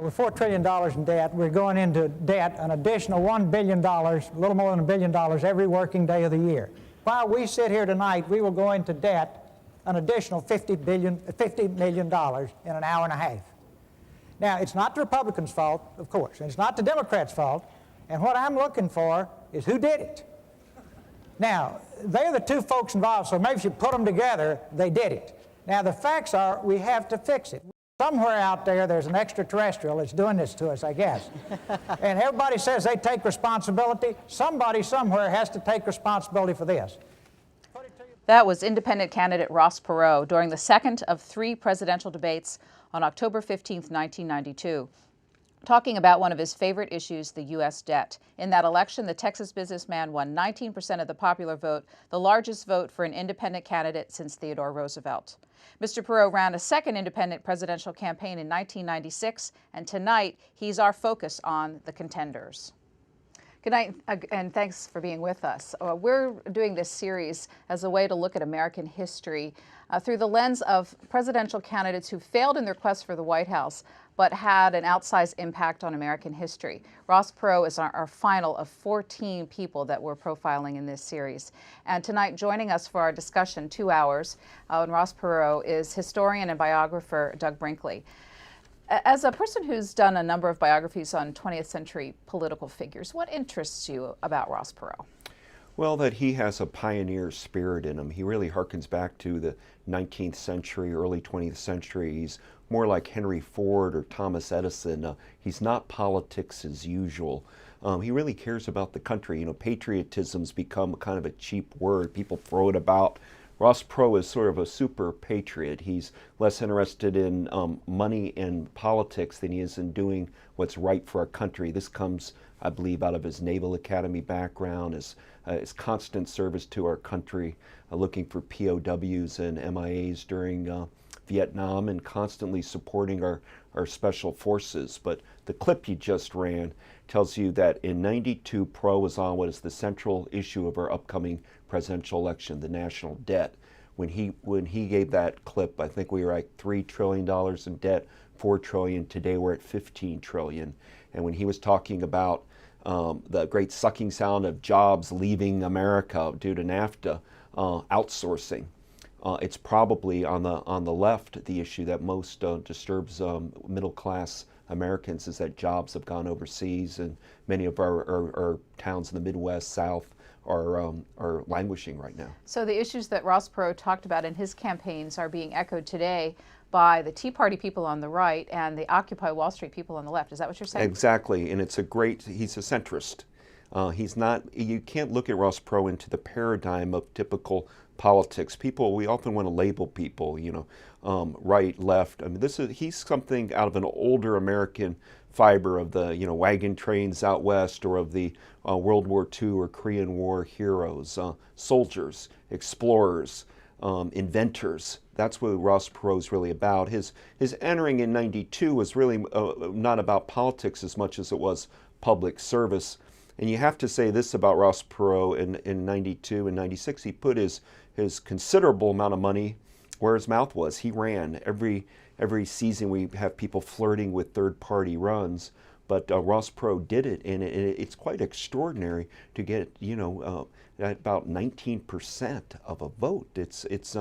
With $4 trillion in debt, we're going into debt an additional $1 billion, a little more than $1 billion every working day of the year. While we sit here tonight, we will go into debt an additional $50 million in an hour and a half. Now, it's not the Republicans' fault, of course, and it's not the Democrats' fault, and what I'm looking for is who did it. Now, they're the two folks involved, so maybe if you put them together, they did it. Now, the facts are we have to fix it. Somewhere out there, there's an extraterrestrial that's doing this to us, I guess. And everybody says they take responsibility. Somebody somewhere has to take responsibility for this. That was independent candidate Ross Perot during the second of 3 presidential debates on October 15, 1992. Talking about one of his favorite issues, the U.S. debt. In that election, the Texas businessman won 19% of the popular vote, the largest vote for an independent candidate since Theodore Roosevelt. Mr. Perot ran a second independent presidential campaign in 1996, and tonight he's our focus on the contenders. Good night, and thanks for being with us. We're doing this series as a way to look at American history through the lens of presidential candidates who failed in their quest for the White House, but had an outsized impact on American history. Ross Perot is our final of 14 people that we're profiling in this series. And tonight, joining us for our discussion, 2 hours, on Ross Perot is historian and biographer Doug Brinkley. As a person who's done a number of biographies on 20th century political figures, what interests you about Ross Perot? Well, that he has a pioneer spirit in him. He really harkens back to the 19th century, early 20th century. He's more like Henry Ford or Thomas Edison. He's not politics as usual. He really cares about the country. You know, patriotism's become kind of a cheap word. People throw it about. Ross Perot is sort of a super patriot. He's less interested in money and politics than he is in doing what's right for our country. This comes, I believe, out of his Naval Academy background, his constant service to our country, looking for POWs and MIAs during Vietnam, and constantly supporting our special forces. But the clip you just ran tells you that in '92, Perot was on what is the central issue of our upcoming presidential election, the national debt. When he gave that clip, I think we were like $3 trillion in debt, $4 trillion. Today we're at $15 trillion. And when he was talking about the great sucking sound of jobs leaving America due to NAFTA, outsourcing, it's probably on the left the issue that most disturbs middle-class Americans is that jobs have gone overseas, and many of our towns in the Midwest, South are languishing right now. So the issues that Ross Perot talked about in his campaigns are being echoed today by the Tea Party people on the right and the Occupy Wall Street people on the left. Is that what you're saying? Exactly, and he's a centrist. He's not, you can't look at Ross Perot into the paradigm of typical politics. We often want to label people, you know, right, left. I mean, he's something out of an older American fiber of the, you know, wagon trains out west, or of the World War II or Korean War heroes, soldiers, explorers, inventors. That's what Ross Perot's really about. His entering in '92 was really not about politics as much as it was public service. And you have to say this about Ross Perot in '92 and '96. He put his considerable amount of money where his mouth was. He ran. Every season we have people flirting with third-party runs, but Ross Perot did it, and it's quite extraordinary to get, you know, about 19% of a vote. It's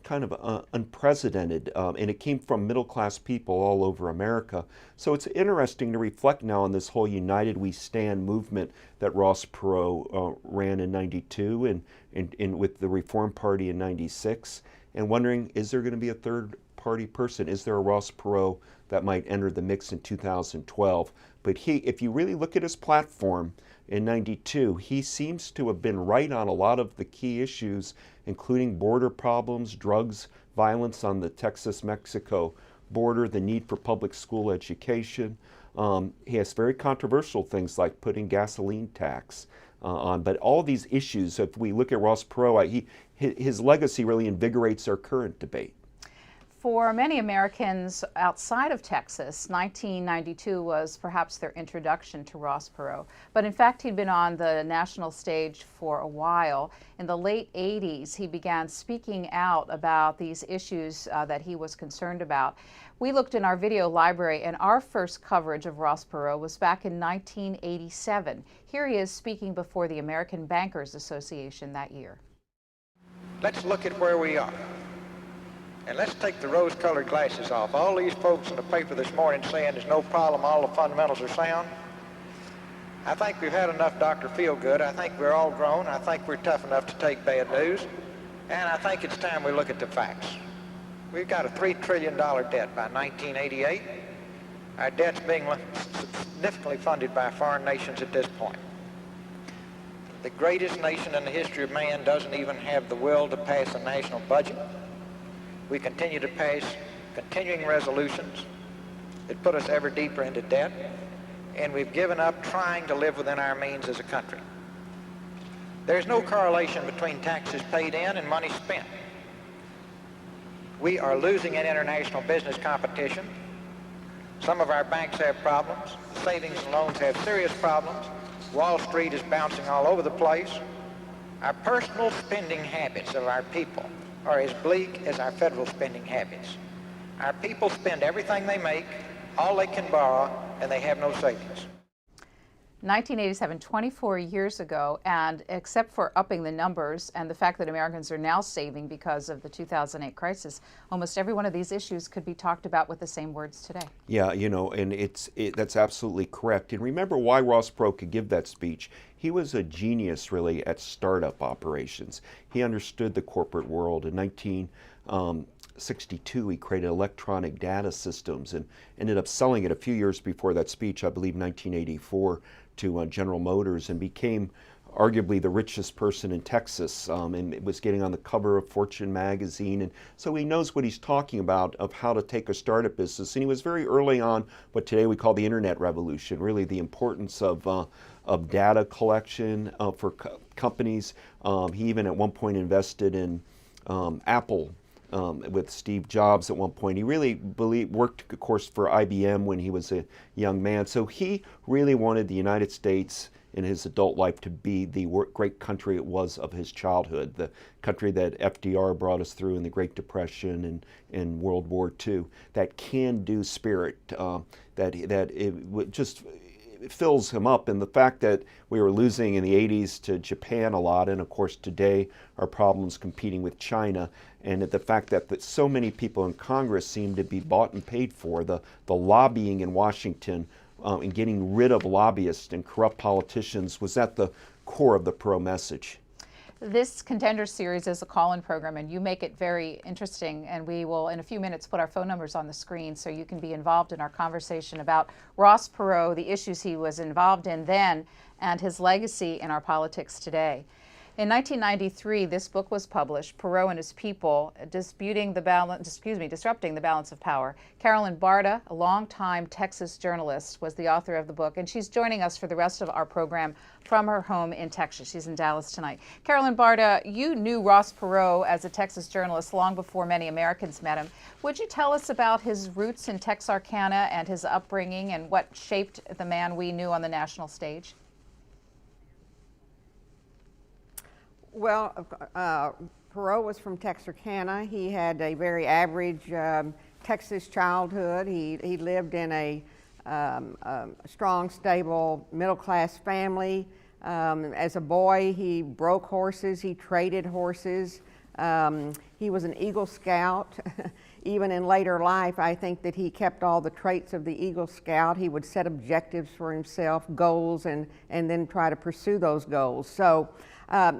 kind of unprecedented, and it came from middle-class people all over America. So it's interesting to reflect now on this whole United We Stand movement that Ross Perot ran in '92 and with the Reform Party in '96, and wondering, is there going to be a third-party person? Is there a Ross Perot that might enter the mix in 2012? But if you really look at his platform in '92, he seems to have been right on a lot of the key issues, including border problems, drugs, violence on the Texas-Mexico border, the need for public school education. He has very controversial things like putting gasoline tax on, but all these issues, if we look at Ross Perot, his legacy really invigorates our current debate. For many Americans outside of Texas, 1992 was perhaps their introduction to Ross Perot. But in fact, he'd been on the national stage for a while. In the late 80s, he began speaking out about these issues that he was concerned about. We looked in our video library, and our first coverage of Ross Perot was back in 1987. Here he is speaking before the American Bankers Association that year. Let's look at where we are. And let's take the rose-colored glasses off. All these folks in the paper this morning saying there's no problem, all the fundamentals are sound. I think we've had enough Dr. Feelgood. I think we're all grown. I think we're tough enough to take bad news. And I think it's time we look at the facts. We've got a $3 trillion debt by 1988. Our debt's being significantly funded by foreign nations at this point. The greatest nation in the history of man doesn't even have the will to pass a national budget. We continue to pass continuing resolutions that put us ever deeper into debt, and we've given up trying to live within our means as a country. There's no correlation between taxes paid in and money spent. We are losing in international business competition. Some of our banks have problems. Savings and loans have serious problems. Wall Street is bouncing all over the place. Our personal spending habits of our people are as bleak as our federal spending habits. Our people spend everything they make, all they can borrow, and they have no savings. 1987, 24 years ago, and except for upping the numbers and the fact that Americans are now saving because of the 2008 crisis, almost every one of these issues could be talked about with the same words today. Yeah, you know, and that's absolutely correct. And remember why Ross Perot could give that speech. He was a genius, really, at startup operations. He understood the corporate world. In 1962, he created electronic data systems and ended up selling it a few years before that speech, I believe 1984, to General Motors, and became arguably the richest person in Texas, and was getting on the cover of Fortune magazine. And so he knows what he's talking about of how to take a startup business. And he was very early on what today we call the internet revolution, really the importance of data collection for companies. He even at one point invested in Apple with Steve Jobs at one point. He really worked, of course, for IBM when he was a young man. So he really wanted the United States in his adult life to be the great country it was of his childhood, the country that FDR brought us through in the Great Depression and World War II. That can-do spirit that it just it fills him up. And the fact that we were losing in the 80s to Japan a lot, and of course today our problems competing with China, and the fact that so many people in Congress seem to be bought and paid for, the lobbying in Washington and getting rid of lobbyists and corrupt politicians was at the core of the Perot message. This Contender Series is a call-in program, and you make it very interesting, and we will in a few minutes put our phone numbers on the screen so you can be involved in our conversation about Ross Perot, the issues he was involved in then, and his legacy in our politics today. In 1993, this book was published, Perot and His People, Disrupting the Balance of Power. Carolyn Barta, a longtime Texas journalist, was the author of the book, and she's joining us for the rest of our program from her home in Texas. She's in Dallas tonight. Carolyn Barta, you knew Ross Perot as a Texas journalist long before many Americans met him. Would you tell us about his roots in Texarkana and his upbringing and what shaped the man we knew on the national stage? Well, Perot was from Texarkana. He had a very average Texas childhood. He lived in a strong, stable, middle-class family. As a boy, he broke horses. He traded horses. He was an Eagle Scout. Even in later life, I think that he kept all the traits of the Eagle Scout. He would set objectives for himself, goals, and then try to pursue those goals. So,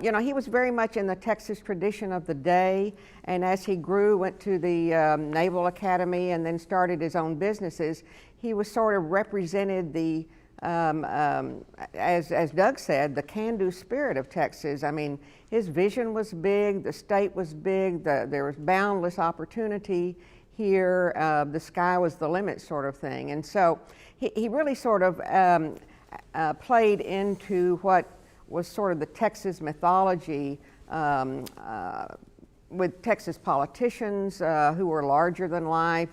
you know, he was very much in the Texas tradition of the day, and as he grew, went to the Naval Academy and then started his own businesses, he was sort of represented the, as Doug said, the can-do spirit of Texas. I mean, his vision was big, the state was big, there was boundless opportunity here, the sky was the limit sort of thing. And so he really sort of played into what was sort of the Texas mythology with Texas politicians who were larger than life,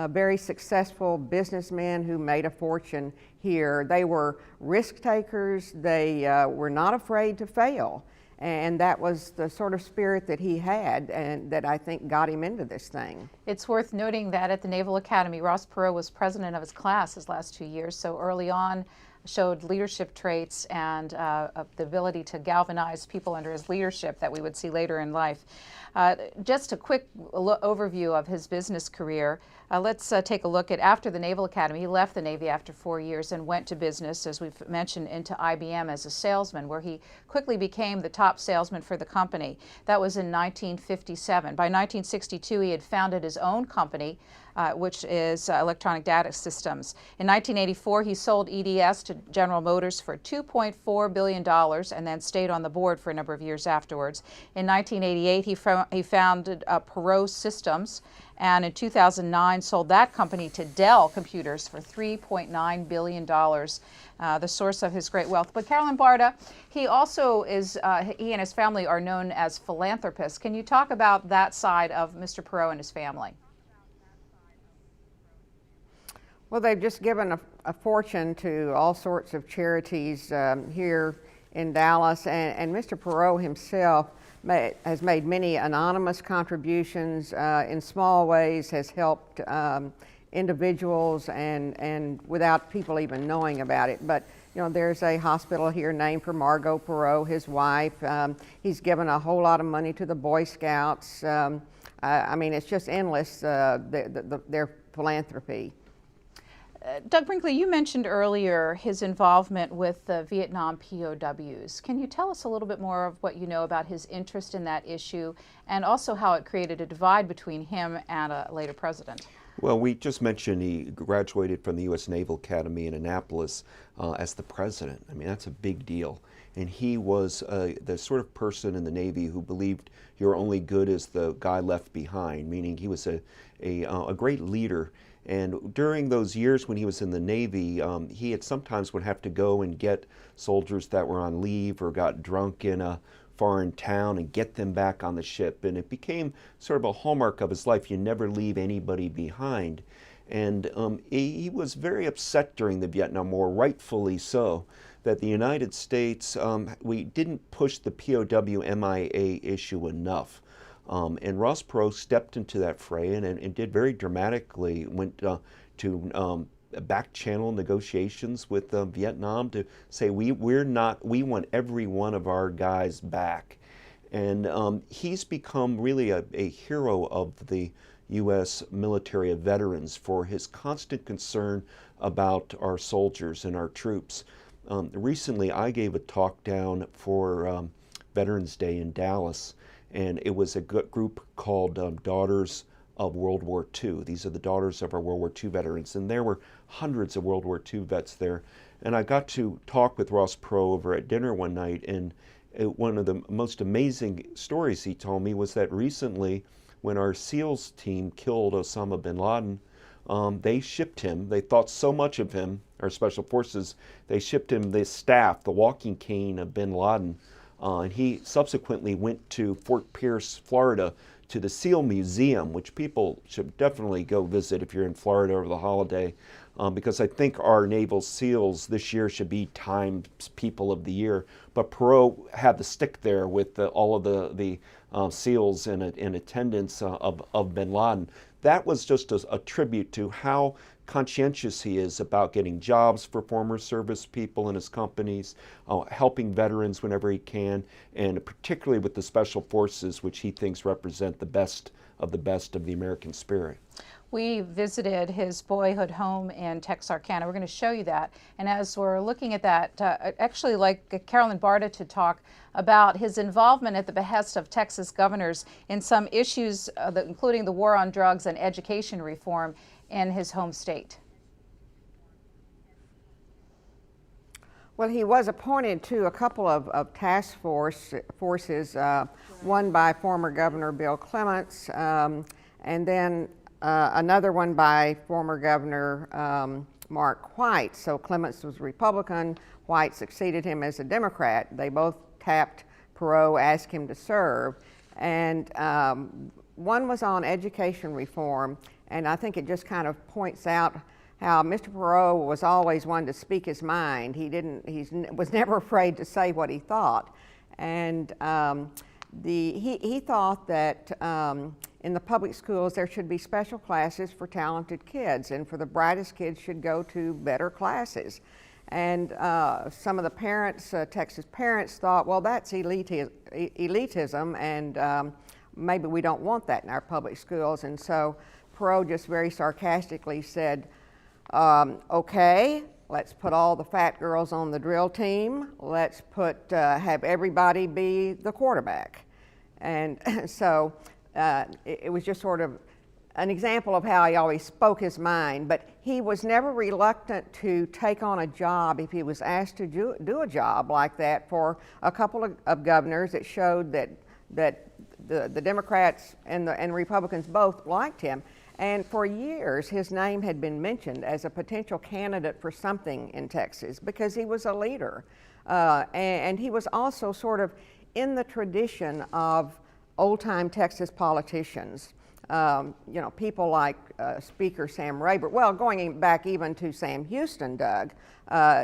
very successful businessmen who made a fortune here. They were risk takers. They were not afraid to fail. And that was the sort of spirit that he had and that I think got him into this thing. It's worth noting that at the Naval Academy, Ross Perot was president of his class his last 2 years, so early on showed leadership traits and the ability to galvanize people under his leadership that we would see later in life. Just a quick overview of his business career. Let's take a look at after the Naval Academy. He left the Navy after 4 years and went to business, as we've mentioned, into IBM as a salesman, where he quickly became the top salesman for the company. That was in 1957. By 1962, he had founded his own company, which is Electronic Data Systems. In 1984, he sold EDS to General Motors for $2.4 billion and then stayed on the board for a number of years afterwards. In 1988, he founded Perot Systems, and in 2009 sold that company to Dell Computers for $3.9 billion, the source of his great wealth. But Carolyn, Barta, he also is, he and his family are known as philanthropists. Can you talk about that side of Mr. Perot and his family? Well, they've just given a fortune to all sorts of charities here in Dallas, and Mr. Perot himself has made many anonymous contributions in small ways, has helped individuals and without people even knowing about it. But you know, there's a hospital here named for Margot Perot, his wife. He's given a whole lot of money to the Boy Scouts. I mean, it's just endless, their philanthropy. Doug Brinkley, you mentioned earlier his involvement with the Vietnam POWs. Can you tell us a little bit more of what you know about his interest in that issue and also how it created a divide between him and a later president? Well, we just mentioned he graduated from the U.S. Naval Academy in Annapolis as the president. I mean, that's a big deal. And he was the sort of person in the Navy who believed you're only good as the guy left behind, meaning he was a great leader. And during those years when he was in the Navy, he had sometimes would have to go and get soldiers that were on leave or got drunk in a foreign town and get them back on the ship. And it became sort of a hallmark of his life. You never leave anybody behind. And he was very upset during the Vietnam War, rightfully so, that the United States, we didn't push the POW-MIA issue enough. And Ross Perot stepped into that fray and did very dramatically, went to back channel negotiations with Vietnam to say we want every one of our guys back. And he's become really a hero of the U.S. military of veterans for his constant concern about our soldiers and our troops. Recently, I gave a talk down for Veterans Day in Dallas, and it was a group called Daughters of World War II. These are the daughters of our World War II veterans, and there were hundreds of World War II vets there. And I got to talk with Ross Perot over at dinner one night, and one of the most amazing stories he told me was that recently, when our SEALs team killed Osama bin Laden, they shipped him, they thought so much of him, our special forces, they shipped him the staff, the walking cane of bin Laden. And he subsequently went to Fort Pierce, Florida, to the SEAL Museum, which people should definitely go visit if you're in Florida over the holiday, because I think our Naval SEALs this year should be Times People of the Year. But Perot had the stick there with all of the SEALs in attendance of bin Laden. That was just a tribute to how conscientious he is about getting jobs for former service people in his companies, helping veterans whenever he can, and particularly with the special forces, which he thinks represent the best of the American spirit. We visited his boyhood home in Texarkana. We're going to show you that. And as we're looking at that, I'd actually like Carolyn, Barta to talk about his involvement at the behest of Texas governors in some issues, including the war on drugs and education reform in his home state. Well, he was appointed to a couple of task forces, one by former Governor Bill Clements, and then another one by former Governor Mark White. So Clements was Republican, White succeeded him as a Democrat. They both tapped Perot, asked him to serve. And one was on education reform, and I think it just kind of points out how Mr. Perot was always one to speak his mind. He was never afraid to say what he thought. And he thought that in the public schools there should be special classes for talented kids, and for the brightest kids should go to better classes. And some of the parents, Texas parents, thought, well, that's elitism, and maybe we don't want that in our public schools. And so Perot just very sarcastically said, okay, let's put all the fat girls on the drill team. Let's have everybody be the quarterback. And so it was just sort of an example of how he always spoke his mind, but he was never reluctant to take on a job if he was asked to do a job like that for a couple of governors. It showed that the Democrats and Republicans both liked him. And for years, his name had been mentioned as a potential candidate for something in Texas because he was a leader. And he was also sort of in the tradition of old-time Texas politicians. People like Speaker Sam Rayburn, well, going back even to Sam Houston, Doug,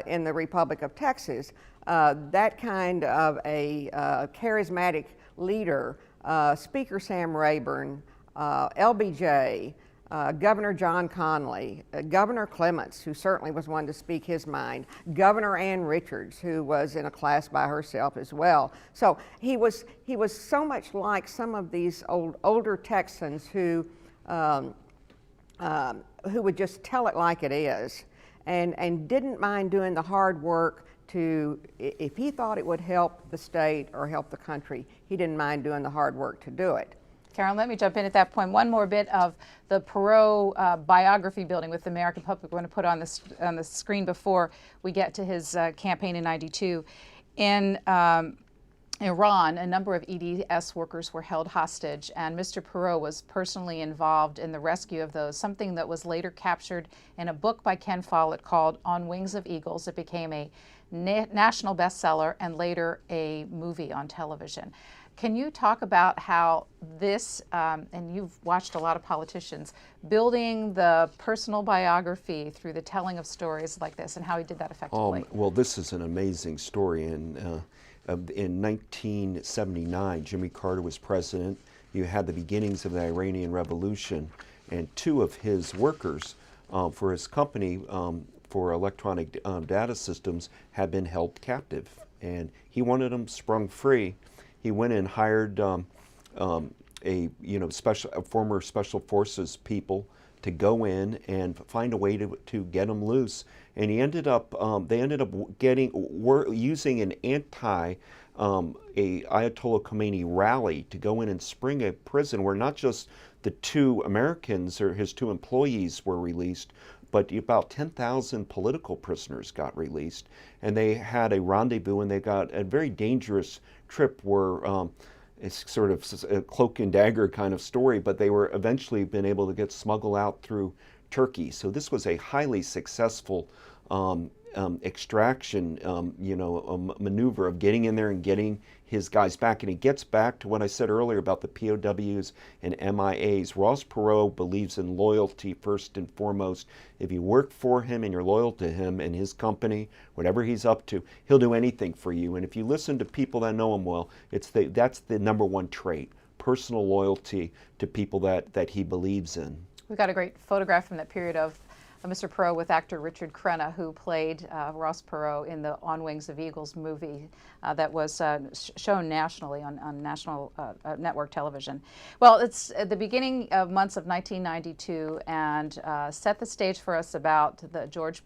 in the Republic of Texas, that kind of a charismatic leader, Speaker Sam Rayburn, LBJ, Governor John Conley, Governor Clements, who certainly was one to speak his mind, Governor Ann Richards, who was in a class by herself as well. So he was so much like some of these older Texans who would just tell it like it is, and didn't mind doing the hard work to, if he thought it would help the state or help the country, he didn't mind doing the hard work to do it. Carolyn, let me jump in at that point. One more bit of the Perot biography building with the American public we're going to put on the screen before we get to his campaign in '92. In Iran, a number of EDS workers were held hostage, and Mr. Perot was personally involved in the rescue of those, something that was later captured in a book by Ken Follett called On Wings of Eagles. It became a national bestseller and later a movie on television. Can you talk about how this, and you've watched a lot of politicians, building the personal biography through the telling of stories like this, and how he did that effectively? Well, this is an amazing story. In 1979, Jimmy Carter was president. You had the beginnings of the Iranian Revolution, and two of his workers for his company for electronic data systems had been held captive, and he wanted them sprung free. He went and hired former special forces people to go in and find a way to get them loose. And they ended up using an Ayatollah Khomeini rally to go in and spring a prison where not just the two Americans or his two employees were released, but about 10,000 political prisoners got released. And they had a rendezvous, and they got a very dangerous trip where it's sort of a cloak and dagger kind of story, but they were eventually been able to get smuggled out through Turkey. So this was a highly successful extraction, maneuver of getting in there and getting his guys back. And it gets back to what I said earlier about the POWs and MIAs. Ross Perot believes in loyalty first and foremost. If you work for him and you're loyal to him and his company, whatever he's up to, he'll do anything for you. And if you listen to people that know him well, that's the number one trait, personal loyalty to people that he believes in. We've got a great photograph from that period of Mr. Perot with actor Richard Crenna, who played Ross Perot in the On Wings of Eagles movie that was shown nationally on national network television. Well, it's at the beginning of months of 1992, and set the stage for us about the George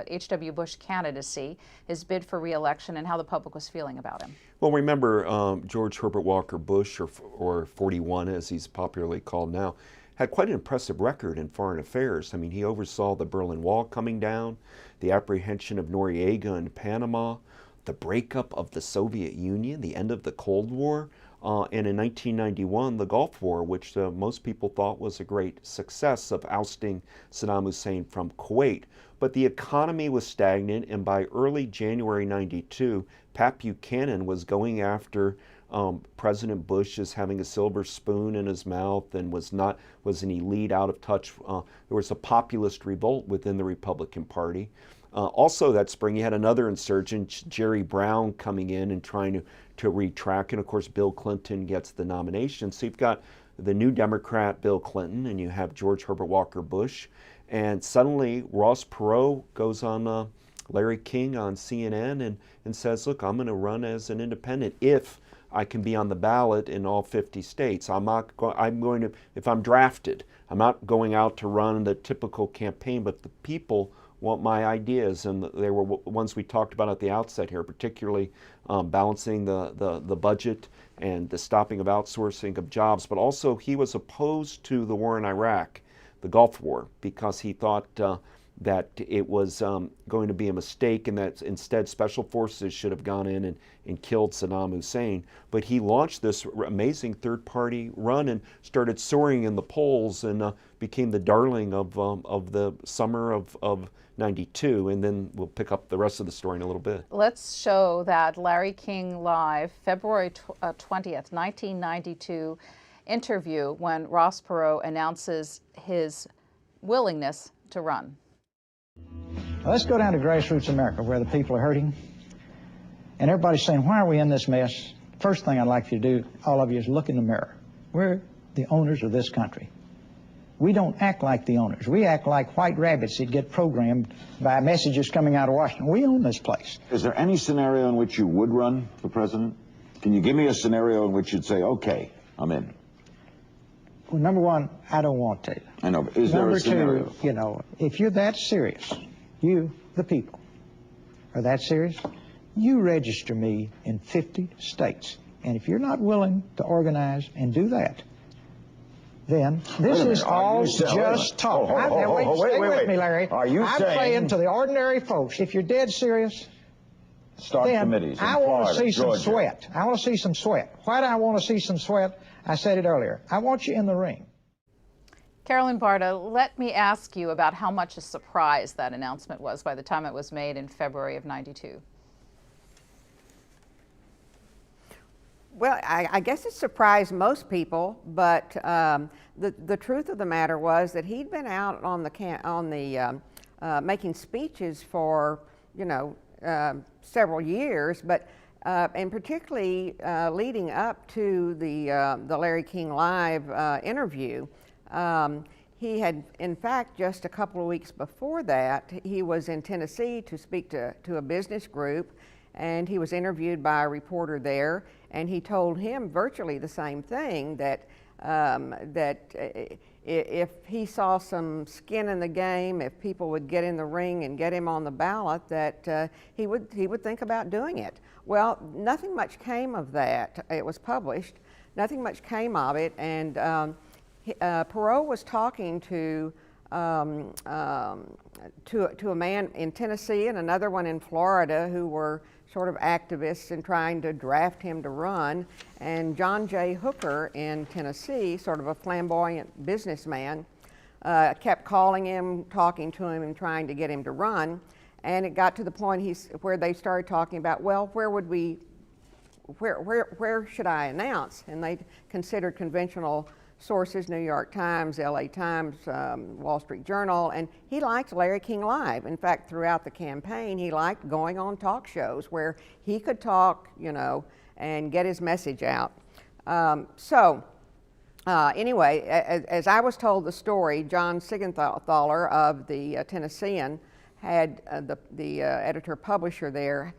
H.W. Bush candidacy, his bid for re-election, and how the public was feeling about him. Well, remember George Herbert Walker Bush, or 41 as he's popularly called now, had quite an impressive record in foreign affairs. I mean, he oversaw the Berlin Wall coming down, the apprehension of Noriega in Panama, the breakup of the Soviet Union, the end of the Cold War, and in 1991, the Gulf War, which most people thought was a great success of ousting Saddam Hussein from Kuwait. But the economy was stagnant, and by early January '92, Pat Buchanan was going after President Bush is having a silver spoon in his mouth and was an elite, out of touch. There was a populist revolt within the Republican Party. Also that spring, you had another insurgent, Jerry Brown, coming in and trying to retract, and of course Bill Clinton gets the nomination. So you've got the new Democrat, Bill Clinton, and you have George Herbert Walker Bush, and suddenly Ross Perot goes on Larry King on CNN and says, look, I'm going to run as an independent if I can be on the ballot in all 50 states. If I'm drafted, I'm not going out to run the typical campaign, but the people want my ideas, and they were ones we talked about at the outset here, particularly balancing the budget and the stopping of outsourcing of jobs, but also he was opposed to the war in Iraq, the Gulf War, because he thought that it was going to be a mistake and that instead special forces should have gone in and killed Saddam Hussein. But he launched this amazing third-party run and started soaring in the polls and became the darling of the summer of 92, and then we'll pick up the rest of the story in a little bit. Let's show that Larry King Live, February 20th, 1992 interview when Ross Perot announces his willingness to run. Let's go down to grassroots America, where the people are hurting. And everybody's saying, why are we in this mess? First thing I'd like you to do, all of you, is look in the mirror. We're the owners of this country. We don't act like the owners. We act like white rabbits that get programmed by messages coming out of Washington. We own this place. Is there any scenario in which you would run for president? Can you give me a scenario in which you'd say, okay, I'm in? Well, number one, I don't want to. I know, but is there a scenario? Number two, you know, if you're that serious, you, the people, are that serious, you register me in 50 states. And if you're not willing to organize and do that, then this is all just talk. Stay with me, Larry. Are you I'm saying saying to the ordinary folks, if you're dead serious, start then committees in I want to Florida, see some Georgia. sweat. I want to see some sweat. Why do I want to see some sweat? I said it earlier. I want you in the ring. Carolyn, Barta, let me ask you about how much a surprise that announcement was by the time it was made in February of 92. Well, I guess it surprised most people, but the truth of the matter was that he'd been out on the making speeches for several years, but and particularly leading up to the Larry King Live interview. He had, in fact, just a couple of weeks before that, he was in Tennessee to speak to a business group, and he was interviewed by a reporter there, and he told him virtually the same thing, that if he saw some skin in the game, if people would get in the ring and get him on the ballot, that he would think about doing it. Well, nothing much came of that. It was published. Nothing much came of it, and Perot was talking to a man in Tennessee and another one in Florida who were sort of activists and trying to draft him to run. And John J. Hooker in Tennessee, sort of a flamboyant businessman, kept calling him, talking to him, and trying to get him to run. And it got to the point where they started talking about, well, where should I announce? And they considered conventional sources, New York Times, LA Times, Wall Street Journal, and he liked Larry King Live. In fact, throughout the campaign, he liked going on talk shows where he could talk, and get his message out. Anyway, as I was told the story, John Siegenthaler of the Tennessean had the editor-publisher there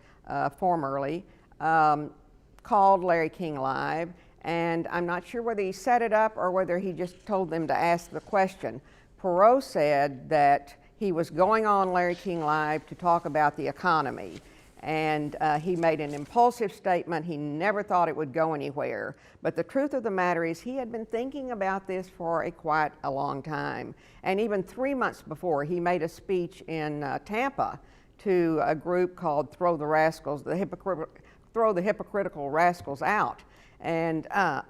formerly called Larry King Live, and I'm not sure whether he set it up or whether he just told them to ask the question. Perot said that he was going on Larry King Live to talk about the economy, and he made an impulsive statement. He never thought it would go anywhere. But the truth of the matter is he had been thinking about this for quite a long time. And even 3 months before, he made a speech in Tampa to a group called Throw the Hypocritical Rascals Out. And a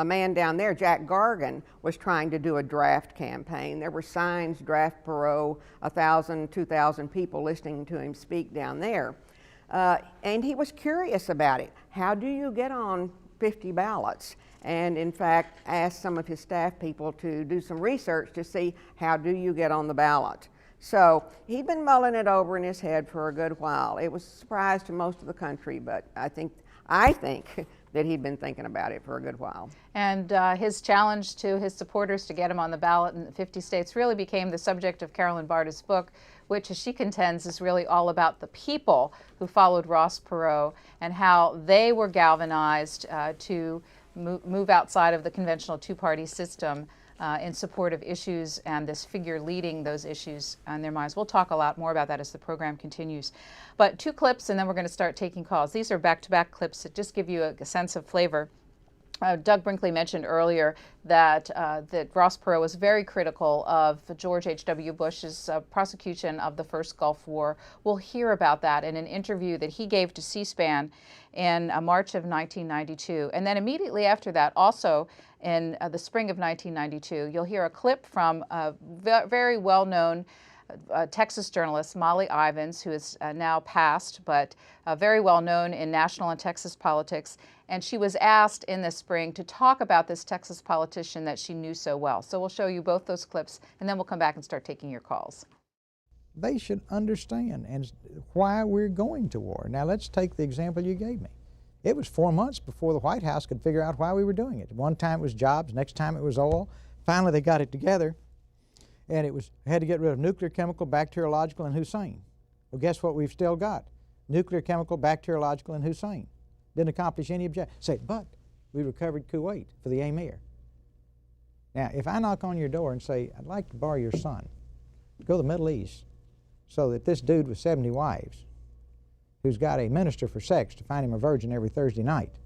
man down there, Jack Gargan, was trying to do a draft campaign. There were signs, draft Perot, 1,000, 2,000 people listening to him speak down there. And he was curious about it. How do you get on 50 ballots? And in fact, asked some of his staff people to do some research to see how do you get on the ballot. So he'd been mulling it over in his head for a good while. It was a surprise to most of the country, but I think that he'd been thinking about it for a good while. And his challenge to his supporters to get him on the ballot in 50 states really became the subject of Carolyn Barta's book, which, as she contends, is really all about the people who followed Ross Perot and how they were galvanized to move outside of the conventional two-party system in support of issues and this figure leading those issues on their minds. We'll talk a lot more about that as the program continues. But 2 clips, and then we're going to start taking calls. These are back-to-back clips that just give you a sense of flavor. Doug Brinkley mentioned earlier that Ross Perot was very critical of George H.W. Bush's prosecution of the first Gulf War. We'll hear about that in an interview that he gave to C-SPAN in March of 1992. And then immediately after that, also in the spring of 1992, you'll hear a clip from a very well-known Texas journalist, Molly Ivins, who is now passed, but very well known in national and Texas politics. And she was asked in the spring to talk about this Texas politician that she knew so well. So we'll show you both those clips, and then we'll come back and start taking your calls. They should understand and why we're going to war. Now let's take the example you gave me. It was 4 months before the White House could figure out why we were doing it. One time it was jobs, next time it was oil. Finally they got it together, and it was had to get rid of nuclear, chemical, bacteriological, and Hussein. Well, guess what we've still got? Nuclear, chemical, bacteriological, and Hussein. Didn't accomplish any objective. Say, but we recovered Kuwait for the Emir. Now, if I knock on your door and say, I'd like to borrow your son, go to the Middle East, so that this dude with 70 wives, who's got a minister for sex to find him a virgin every Thursday night,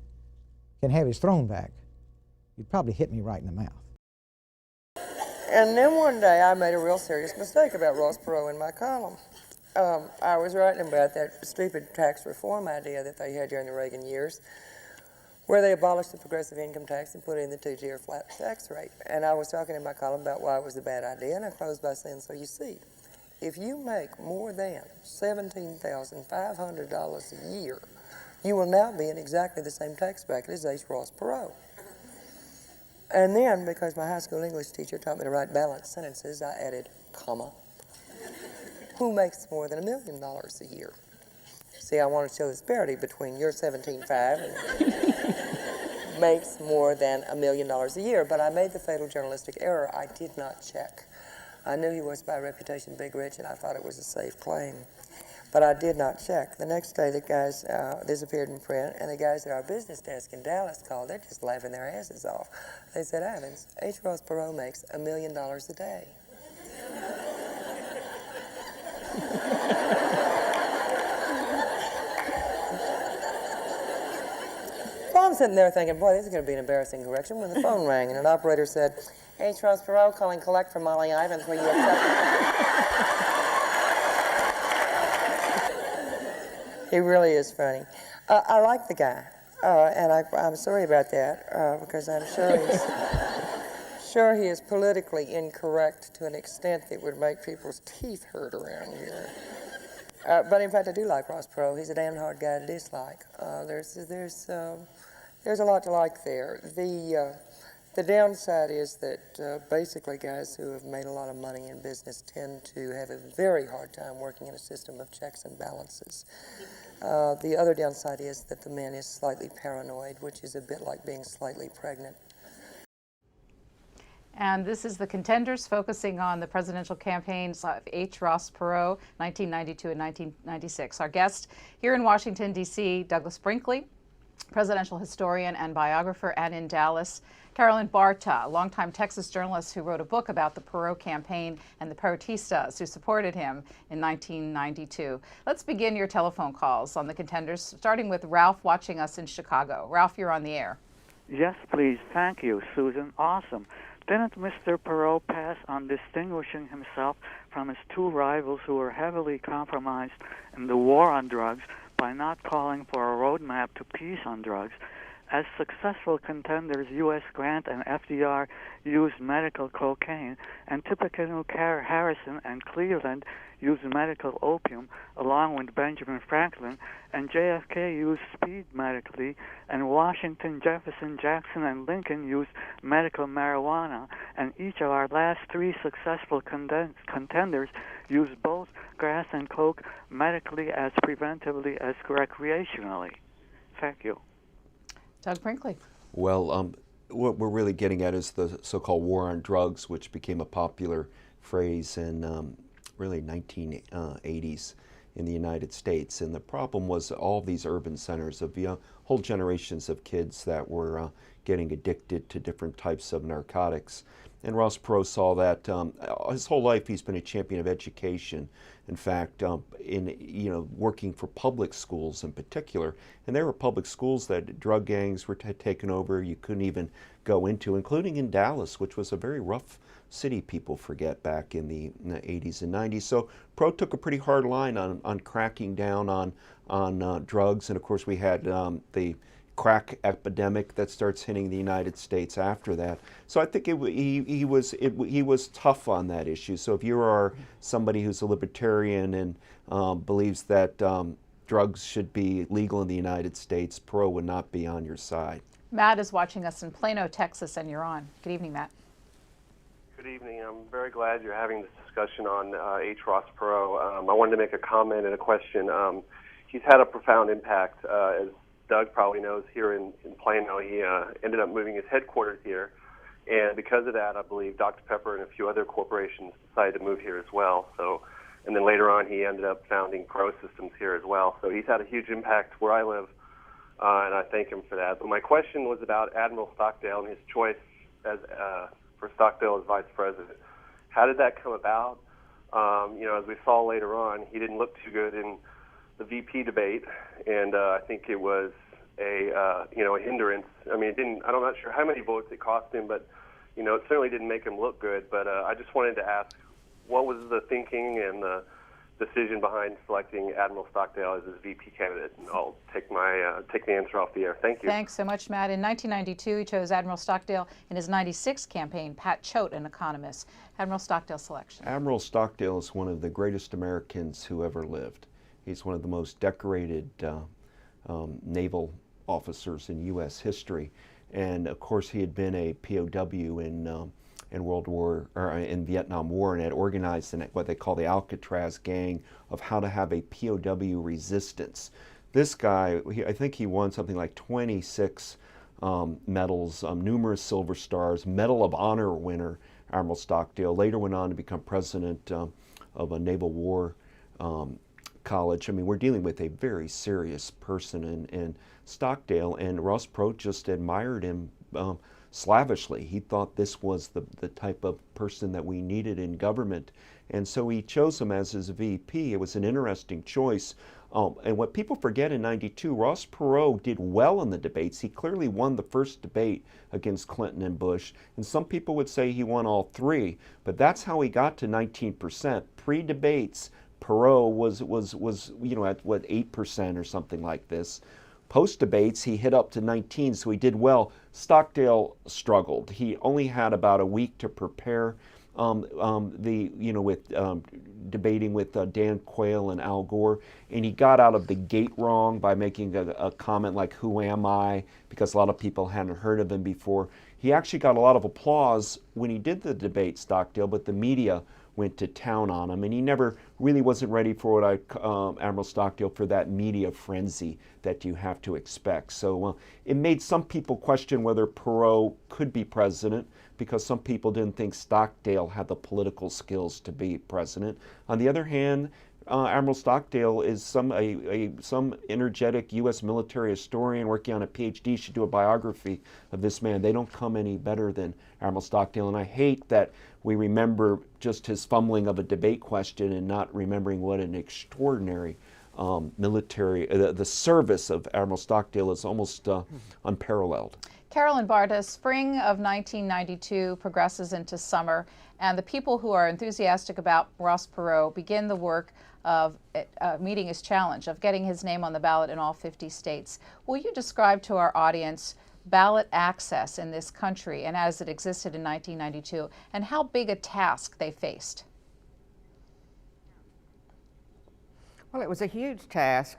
can have his throne back, you'd probably hit me right in the mouth. And then one day I made a real serious mistake about Ross Perot in my column. I was writing about that stupid tax reform idea that they had during the Reagan years, where they abolished the progressive income tax and put in the 2-tier flat tax rate. And I was talking in my column about why it was a bad idea, and I closed by saying, so you see, if you make more than $17,500 a year, you will now be in exactly the same tax bracket as H. Ross Perot. And then, because my high school English teacher taught me to write balanced sentences, I added, comma, who makes more than $1 million a year? See, I want to show the disparity between your $17,500 and makes more than $1 million a year. But I made the fatal journalistic error. I did not check. I knew he was by reputation big rich, and I thought it was a safe claim. But I did not check. The next day, the guys disappeared in print, and the guys at our business desk in Dallas called. They're just laughing their asses off. They said, Ivins, H. Ross Perot makes $1 million a day. So I'm sitting there thinking, boy, this is going to be an embarrassing correction, when the phone rang, and an operator said, H. Ross Perot calling collect from Molly Ivins, will you accept? He really is funny. I like the guy, and I'm sorry about that, because I'm sure he is politically incorrect to an extent that would make people's teeth hurt around here. But in fact, I do like Ross Perot. He's a damn hard guy to dislike. There's a lot to like there. The downside is that basically guys who have made a lot of money in business tend to have a very hard time working in a system of checks and balances. The other downside is that the man is slightly paranoid, which is a bit like being slightly pregnant. And this is the Contenders, focusing on the presidential campaigns of H. Ross Perot, 1992 and 1996. Our guest here in Washington, D.C., Douglas Brinkley, presidential historian and biographer, and in Dallas, Carolyn Barta, a longtime Texas journalist who wrote a book about the Perot campaign and the Perotistas who supported him in 1992. Let's begin your telephone calls on the Contenders, starting with Ralph watching us in Chicago. Ralph, you're on the air. Yes, please. Thank you, Susan. Awesome. Didn't Mr. Perot pass on distinguishing himself from his two rivals who were heavily compromised in the war on drugs by not calling for a roadmap to peace on drugs As successful contenders, U.S. Grant and FDR used medical cocaine, and Tippecanoe, Harrison, and Cleveland used medical opium, along with Benjamin Franklin, and JFK used speed medically, and Washington, Jefferson, Jackson, and Lincoln used medical marijuana, and each of our last three successful contenders used both grass and coke medically as preventively as recreationally. Thank you. Doug Brinkley. Well, what we're really getting at is the so-called war on drugs, which became a popular phrase in really 1980s in the United States. And the problem was all these urban centers of whole generations of kids that were getting addicted to different types of narcotics. And Ross Perot saw that his whole life he's been a champion of education. In fact, in working for public schools in particular, and there were public schools that drug gangs were taken over. You couldn't even go into, including in Dallas, which was a very rough city. People forget back in the 80s and 90s. So Perot took a pretty hard line on cracking down on drugs, and of course we had the crack epidemic that starts hitting the United States after that. So I think he was tough on that issue. So if you are somebody who's a libertarian and believes that drugs should be legal in the United States, Perot would not be on your side. Matt is watching us in Plano, Texas, and you're on. Good evening, Matt. Good evening. I'm very glad you're having this discussion on H. Ross Perot. I wanted to make a comment and a question. He's had a profound impact, as Doug probably knows, here in Plano. He ended up moving his headquarters here, and because of that, I believe Dr. Pepper and a few other corporations decided to move here as well. And then later on, he ended up founding Perot Systems here as well. So he's had a huge impact where I live, and I thank him for that. But my question was about Admiral Stockdale and his choice as for Stockdale as vice president. How did that come about? As we saw later on, he didn't look too good in the VP debate, and I think it was a hindrance. I mean, I'm not sure how many votes it cost him, but it certainly didn't make him look good. But I just wanted to ask, what was the thinking and the decision behind selecting Admiral Stockdale as his VP candidate? And I'll take the answer off the air. Thank you. Thanks so much, Matt. In 1992, he chose Admiral Stockdale. In his 96 campaign, Pat Choate, an economist. Admiral Stockdale's selection. Admiral Stockdale is one of the greatest Americans who ever lived. He's one of the most decorated naval officers in U.S. history, and of course he had been a POW in Vietnam War, and had organized what they call the Alcatraz Gang of how to have a POW resistance. This guy, I think he won something like 26 medals, numerous Silver Stars, Medal of Honor winner. Admiral Stockdale later went on to become president of a naval war college. I mean, we're dealing with a very serious person in Stockdale, and Ross Perot just admired him slavishly. He thought this was the type of person that we needed in government, and so he chose him as his VP. It was an interesting choice. And what people forget in '92, Ross Perot did well in the debates. He clearly won the first debate against Clinton and Bush, and some people would say he won all three, but that's how he got to 19%. Pre-debates, Perot was at what, 8% or something like this. Post debates, he hit up to 19, so he did well. Stockdale struggled. He only had about a week to prepare. Debating with Dan Quayle and Al Gore, and he got out of the gate wrong by making a comment like, "Who am I?" because a lot of people hadn't heard of him before. He actually got a lot of applause when he did the debate, Stockdale, but the media went to town on him, and he never really wasn't ready for Admiral Stockdale, for that media frenzy that you have to expect. So it made some people question whether Perot could be president, because some people didn't think Stockdale had the political skills to be president. On the other hand, Admiral Stockdale is some energetic U.S. military historian working on a PhD should do a biography of this man. They don't come any better than Admiral Stockdale, and I hate that we remember just his fumbling of a debate question and not remembering what an extraordinary military, the service of Admiral Stockdale is almost unparalleled. Carolyn, Barta, spring of 1992 progresses into summer, and the people who are enthusiastic about Ross Perot begin the work of meeting his challenge of getting his name on the ballot in all 50 states. Will you describe to our audience ballot access in this country and as it existed in 1992, and how big a task they faced? Well, it was a huge task.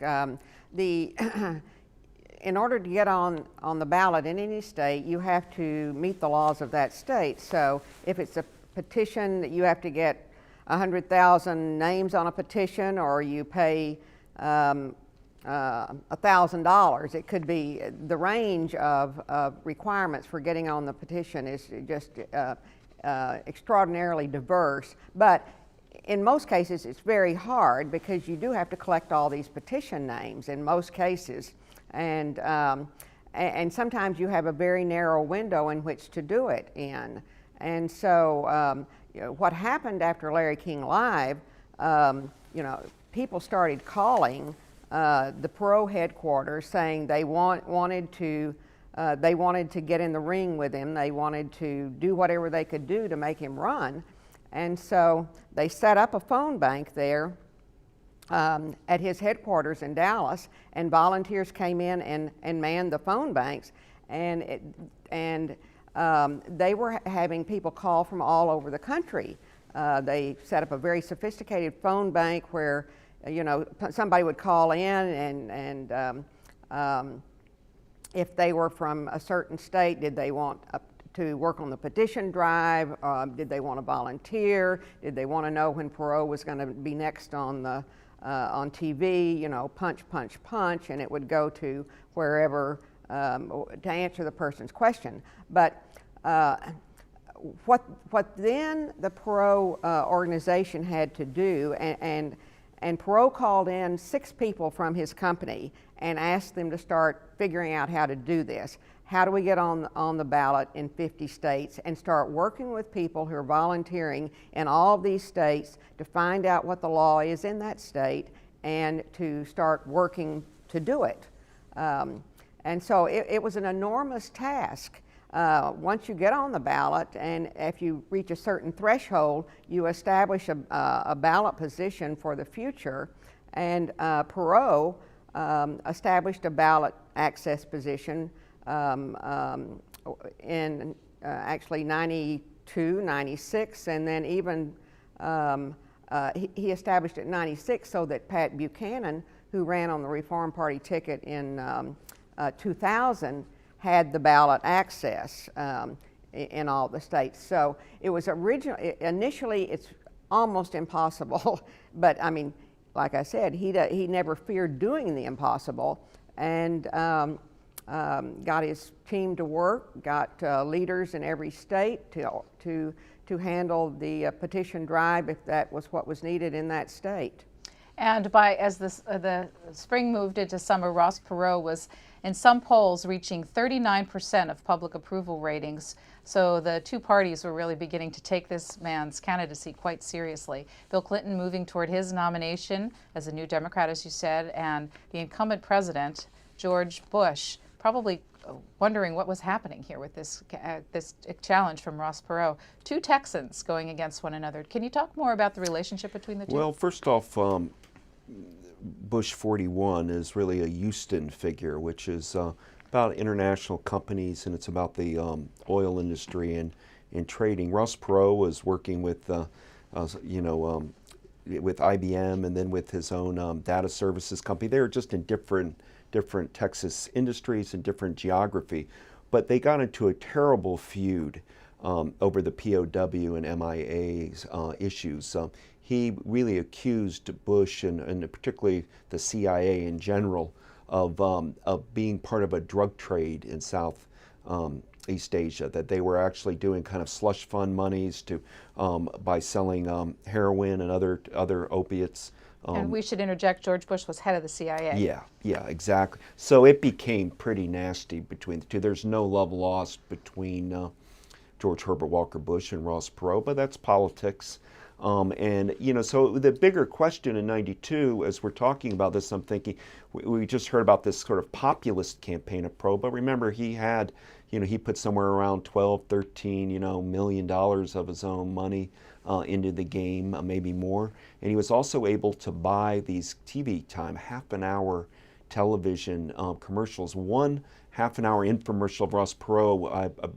In order to get on the ballot in any state, you have to meet the laws of that state. So if it's a petition that you have to get 100,000 names on a petition, or you pay $1,000, it could be, the range of requirements for getting on the petition is just extraordinarily diverse. But in most cases, it's very hard because you do have to collect all these petition names in most cases. And sometimes you have a very narrow window in which to do it in. And so what happened after Larry King Live, people started calling the Perot headquarters saying they wanted to get in the ring with him. They wanted to do whatever they could do to make him run. And so they set up a phone bank there at his headquarters in Dallas, and volunteers came in and manned the phone banks, and they were having people call from all over the country. They set up a very sophisticated phone bank where, somebody would call in, and if they were from a certain state, did they want to work on the petition drive? Did they want to volunteer? Did they want to know when Perot was going to be next on TV? Punch, punch, punch, and it would go to wherever to answer the person's question. But what then the Perot organization had to do, and Perot called in 6 people from his company and asked them to start figuring out how to do this. How do we get on the ballot in 50 states, and start working with people who are volunteering in all of these states to find out what the law is in that state and to start working to do it. And so it was an enormous task. Once you get on the ballot, and if you reach a certain threshold, you establish a ballot position for the future. And Perot established a ballot access position in actually 92, 96, and then even he established it in 96 so that Pat Buchanan, who ran on the Reform Party ticket in 2000, had the ballot access in all the states. So it was initially it's almost impossible, but I mean, like I said, he never feared doing the impossible, and got his team to work, got leaders in every state to handle the petition drive if that was what was needed in that state. And as the spring moved into summer, Ross Perot was in some polls reaching 39% of public approval ratings. So the two parties were really beginning to take this man's candidacy quite seriously. Bill Clinton moving toward his nomination as a new Democrat, as you said, and the incumbent president, George Bush, probably wondering what was happening here with this challenge from Ross Perot. Two Texans going against one another. Can you talk more about the relationship between the two? Well, first off, Bush 41 is really a Houston figure, which is about international companies, and it's about the oil industry and trading. Ross Perot was working with, with IBM and then with his own data services company. They were just in different Texas industries and different geography, but they got into a terrible feud over the POW and MIA's issues. He really accused Bush and particularly the CIA in general of being part of a drug trade in Southeast Asia, that they were actually doing kind of slush fund monies to by selling heroin and other opiates. And we should interject, George Bush was head of the CIA. Yeah, exactly. So it became pretty nasty between the two. There's no love lost between George Herbert Walker Bush and Ross Perot, but that's politics. And so the bigger question in '92, as we're talking about this, I'm thinking we just heard about this sort of populist campaign of Perot, but remember he had he put somewhere around 12, 13, million dollars of his own money into the game, maybe more. And he was also able to buy these TV time, half-an-hour television commercials. One half-an-hour infomercial of Ross Perot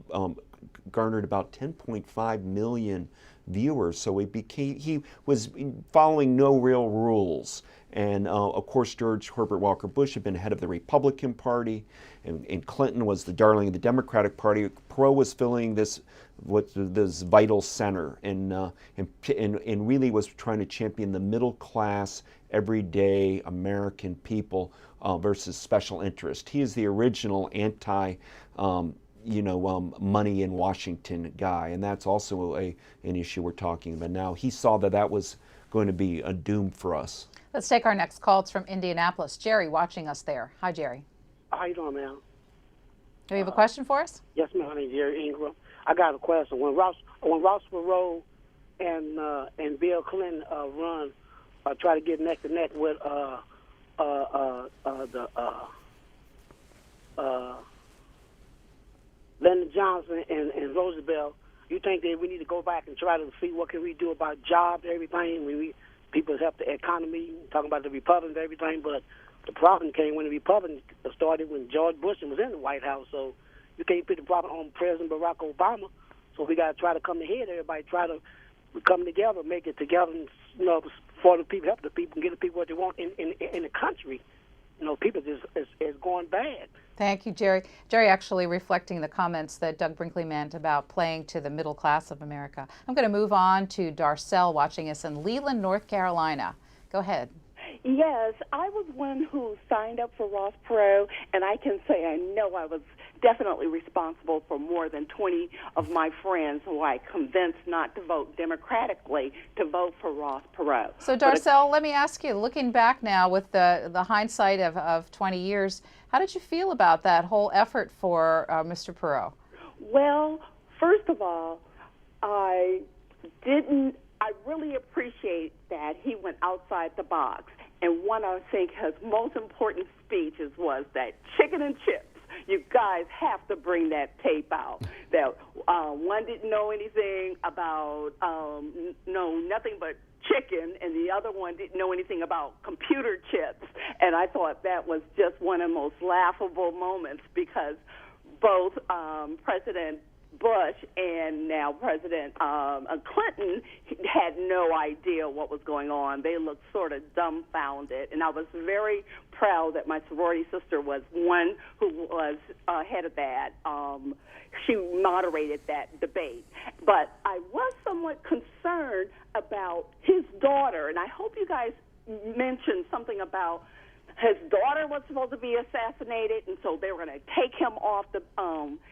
garnered about 10.5 million viewers. So he was following no real rules. And of course, George Herbert Walker Bush had been head of the Republican Party, and Clinton was the darling of the Democratic Party. Perot was filling this vital center, and really was trying to champion the middle class, everyday American people versus special interest. He is the original anti money in Washington guy, and that's also an issue we're talking about now. He saw that was going to be a doom for us. Let's take our next call. It's from Indianapolis. Jerry watching us there. Hi, Jerry. How you doing, ma'am? Do you have a question for us? Yes, ma'am. My name is Jerry Ingram. I got a question. When Ross Perot and Bill Clinton try to get neck to neck with Lyndon Johnson and Roosevelt, you think that we need to go back and try to see what can we do about jobs and everything? People help the economy, talking about the Republicans and everything, but the problem came when the Republicans started when George Bush was in the White House. So you can't put the problem on President Barack Obama. So we got to try to come ahead. Everybody try to come together, make it together, and, for the people, help the people, and get the people what they want in the country. People is going bad. Thank you, Jerry. Jerry actually reflecting the comments that Doug Brinkley meant about playing to the middle class of America. I'm going to move on to Darcel watching us in Leland, North Carolina. Go ahead. Yes, I was one who signed up for Ross Perot, and I can say I know I was definitely responsible for more than 20 of my friends who I convinced not to vote democratically to vote for Ross Perot. So, Darcel, let me ask you, looking back now with the hindsight of 20 years, how did you feel about that whole effort for Mr. Perot? Well, first of all, I really appreciate that he went outside the box. And one, I think, his most important speeches was that chicken and chips. You guys have to bring that tape out. That one didn't know anything about, nothing but chicken, and the other one didn't know anything about computer chips. And I thought that was just one of the most laughable moments because both President Bush and now President Clinton had no idea what was going on. They looked sort of dumbfounded, and I was very proud that my sorority sister was one who was head of that. She moderated that debate. But I was somewhat concerned about his daughter, and I hope you guys mentioned something about his daughter was supposed to be assassinated, and so they were going to take him off the,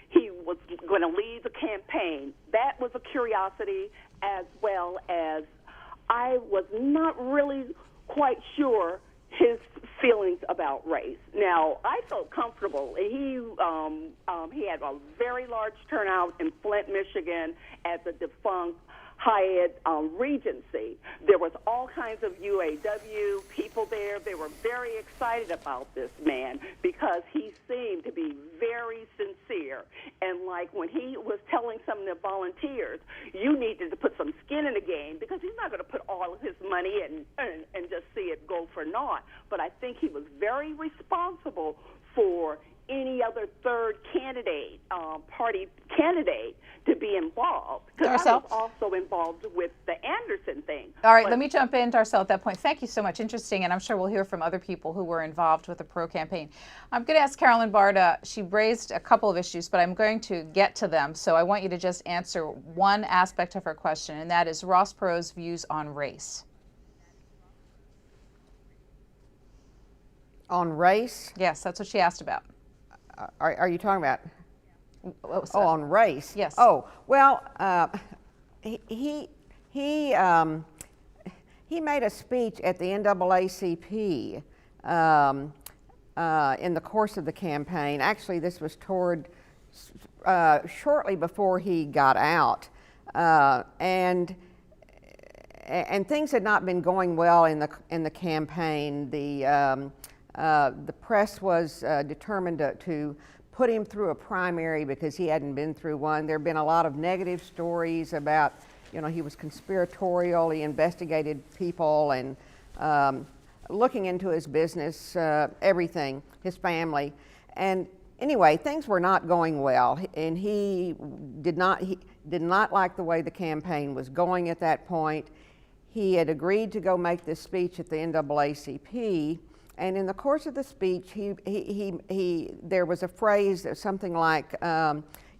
he was going to lead the campaign. That was a curiosity, as well as I was not really quite sure his feelings about race. Now, I felt comfortable. He had a very large turnout in Flint, Michigan at the defunct Hyatt Regency. There was all kinds of UAW people there. They were very excited about this man because he seemed to be very sincere. And like when he was telling some of the volunteers, you needed to put some skin in the game because he's not going to put all of his money and just see it go for naught. But I think he was very responsible for any other third candidate, party candidate, to be involved. Because I was also involved with the Anderson thing. All right, let me jump in, Darcel, at that point. Thank you so much. Interesting, and I'm sure we'll hear from other people who were involved with the Perot campaign. I'm going to ask Carolyn Barta. She raised a couple of issues, but I'm going to get to them. So I want you to just answer one aspect of her question, and that is Ross Perot's views on race. On race? Yes, that's what she asked about. Are you talking about? On race? Yes. Oh, well, he made a speech at the NAACP in the course of the campaign. Actually, this was shortly before he got out, and things had not been going well in the campaign. The press was determined to put him through a primary because he hadn't been through one. There have been a lot of negative stories about, you know, he was conspiratorial, he investigated people and looking into his business, everything, his family. And anyway, things were not going well, and he did not like the way the campaign was going at that point. He had agreed to go make this speech at the NAACP, and in the course of the speech, there was a phrase, something like,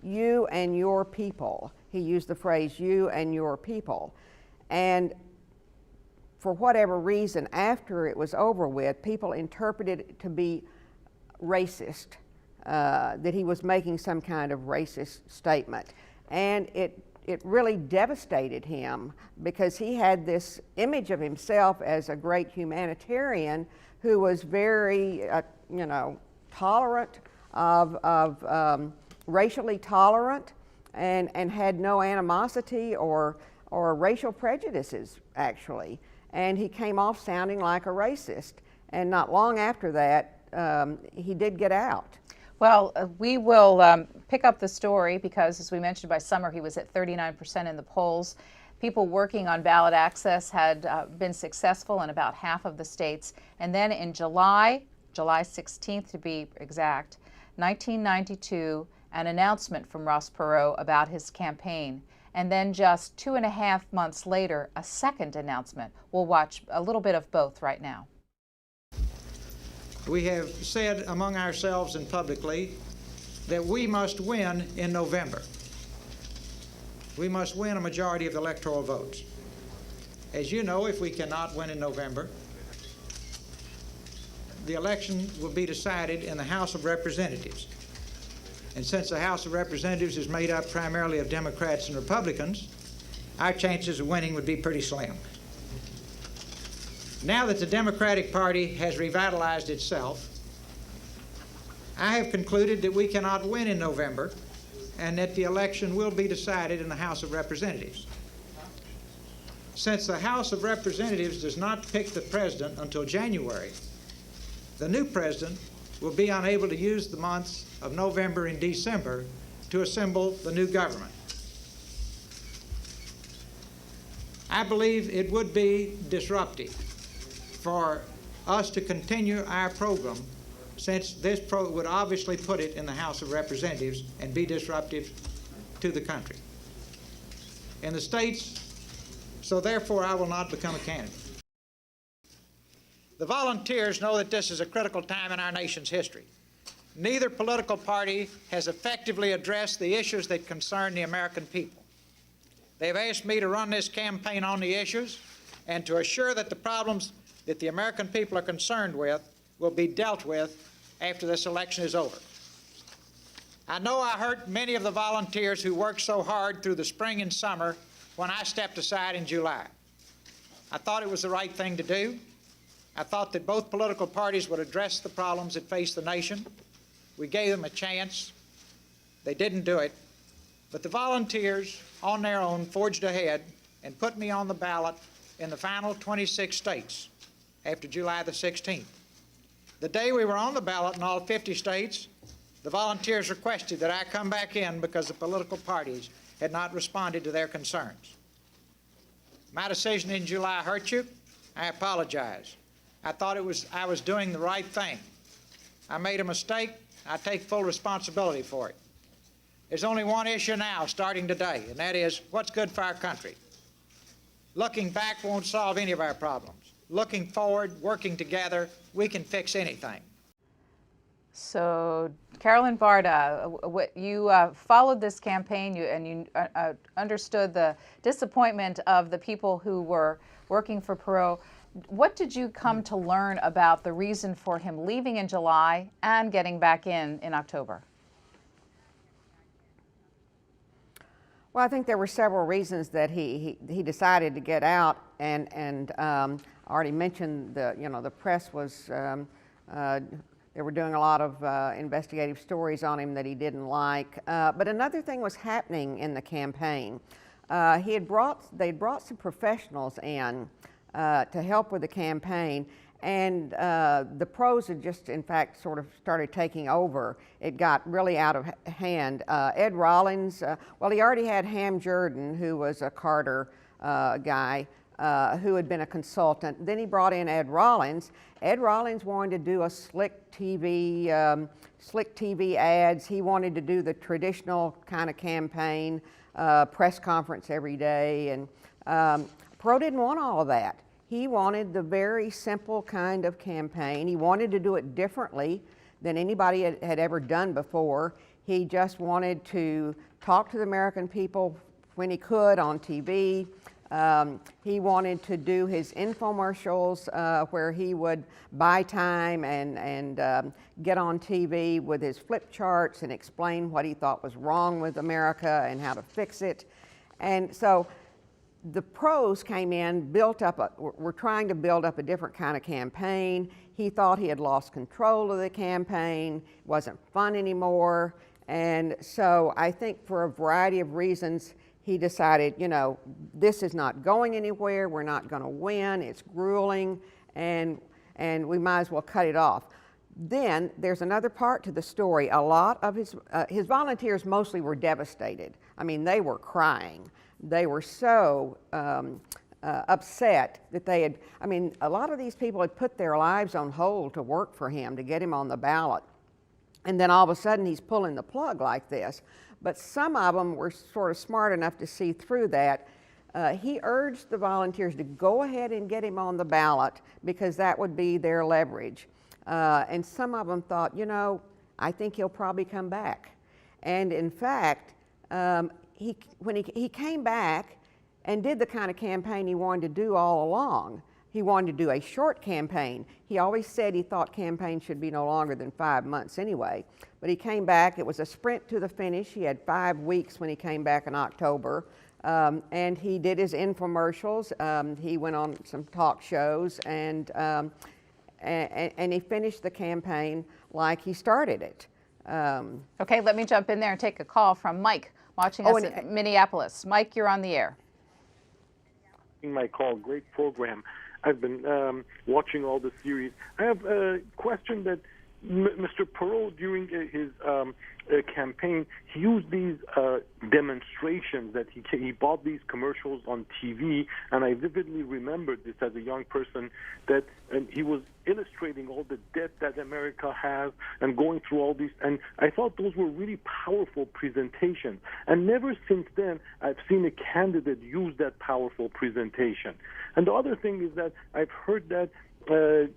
you and your people. He used the phrase, you and your people. And for whatever reason, after it was over with, people interpreted it to be racist, that he was making some kind of racist statement. And it really devastated him because he had this image of himself as a great humanitarian who was very, you know, tolerant racially tolerant and had no animosity or racial prejudices, actually. And he came off sounding like a racist. And not long after that, he did get out. Well, we will pick up the story because, as we mentioned, by summer he was at 39% in the polls. People working on ballot access had been successful in about half of the states. And then in July 16th to be exact, 1992, an announcement from Ross Perot about his campaign. And then just 2.5 months later, a second announcement. We'll watch a little bit of both right now. We have said among ourselves and publicly that we must win in November. We must win a majority of the electoral votes. As you know, if we cannot win in November, the election will be decided in the House of Representatives. And since the House of Representatives is made up primarily of Democrats and Republicans, our chances of winning would be pretty slim. Now that the Democratic Party has revitalized itself, I have concluded that we cannot win in November and that the election will be decided in the House of Representatives. Since the House of Representatives does not pick the president until January, the new president will be unable to use the months of November and December to assemble the new government. I believe it would be disruptive for us to continue our program, since this would obviously put it in the House of Representatives and be disruptive to the country and the states, so therefore I will not become a candidate. The volunteers know that this is a critical time in our nation's history. Neither political party has effectively addressed the issues that concern the American people. They've asked me to run this campaign on the issues and to assure that the problems that the American people are concerned with will be dealt with after this election is over. I know I hurt many of the volunteers who worked so hard through the spring and summer when I stepped aside in July. I thought it was the right thing to do. I thought that both political parties would address the problems that face the nation. We gave them a chance. They didn't do it. But the volunteers, on their own, forged ahead and put me on the ballot in the final 26 states after July the 16th. The day we were on the ballot in all 50 states, the volunteers requested that I come back in because the political parties had not responded to their concerns. My decision in July hurt you. I apologize. I thought I was doing the right thing. I made a mistake. I take full responsibility for it. There's only one issue now, starting today, and that is what's good for our country. Looking back won't solve any of our problems. Looking forward, working together, we can fix anything. So, Carolyn, Barta, you followed this campaign and you understood the disappointment of the people who were working for Perot. What did you come to learn about the reason for him leaving in July and getting back in October? Well, I think there were several reasons that he decided to get out, and I already mentioned the press was they were doing a lot of investigative stories on him that he didn't like. But another thing was happening in the campaign. They'd brought some professionals in to help with the campaign, And the pros had just, in fact, sort of started taking over. It got really out of hand. Ed Rollins, well, he already had Ham Jordan, who was a Carter guy, who had been a consultant. Then he brought in Ed Rollins. Ed Rollins wanted to do a slick TV ads. He wanted to do the traditional kind of campaign, press conference every day. And Perot didn't want all of that. He wanted the very simple kind of campaign. He wanted to do it differently than anybody had ever done before. He just wanted to talk to the American people when he could on TV. He wanted to do his infomercials where he would buy time and get on TV with his flip charts and explain what he thought was wrong with America and how to fix it. And so the pros came in, were trying to build up a different kind of campaign. He thought he had lost control of the campaign, it wasn't fun anymore. And so I think for a variety of reasons, he decided, you know, this is not going anywhere, we're not going to win, it's grueling, and we might as well cut it off. Then there's another part to the story. A lot of his volunteers mostly were devastated. I mean, they were crying. They were so upset that they had, I mean, a lot of these people had put their lives on hold to work for him, to get him on the ballot. And then all of a sudden he's pulling the plug like this. But some of them were sort of smart enough to see through that. He urged the volunteers to go ahead and get him on the ballot because that would be their leverage. And some of them thought, you know, I think he'll probably come back. And in fact, when he came back and did the kind of campaign he wanted to do all along. He wanted to do a short campaign. He always said he thought campaigns should be no longer than 5 months anyway. But he came back, it was a sprint to the finish. He had 5 weeks when he came back in October. And he did his infomercials. He went on some talk shows and he finished the campaign like he started it. Okay, let me jump in there and take a call from Mike, watching us in Minneapolis. Mike, you're on the air. My call, great program. I've been watching all the series. I have a question that Mr. Perot, during his campaign, he used these demonstrations that he bought these commercials on TV, and I vividly remembered this as a young person, that he was illustrating all the debt that America has and going through all these, and I thought those were really powerful presentations. And never since then I've seen a candidate use that powerful presentation. And the other thing is that I've heard that Mr.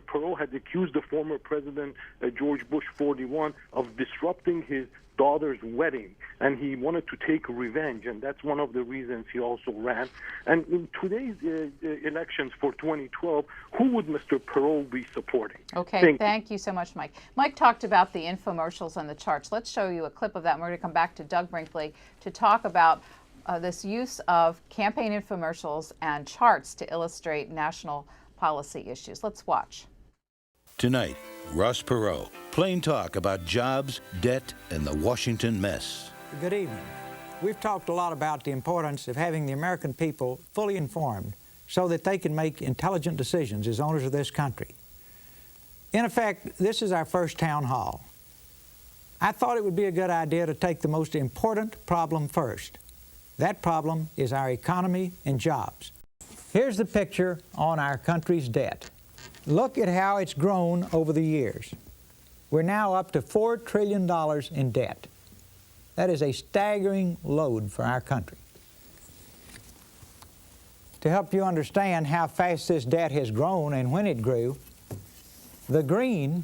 Perot had accused the former President George Bush 41 of disrupting his daughter's wedding, and he wanted to take revenge, and that's one of the reasons he also ran. And in today's elections for 2012, who would Mr. Perot be supporting? Okay, thank you so much, Mike. Mike talked about the infomercials and the charts. Let's show you a clip of that, and we're going to come back to Doug Brinkley to talk about this use of campaign infomercials and charts to illustrate national policy issues. Let's watch. Tonight, Ross Perot, plain talk about jobs, debt, and the Washington mess. Good evening. We've talked a lot about the importance of having the American people fully informed so that they can make intelligent decisions as owners of this country. In effect, this is our first town hall. I thought it would be a good idea to take the most important problem first. That problem is our economy and jobs. Here's the picture on our country's debt. Look at how it's grown over the years. We're now up to $4 trillion in debt. That is a staggering load for our country. To help you understand how fast this debt has grown and when it grew, the green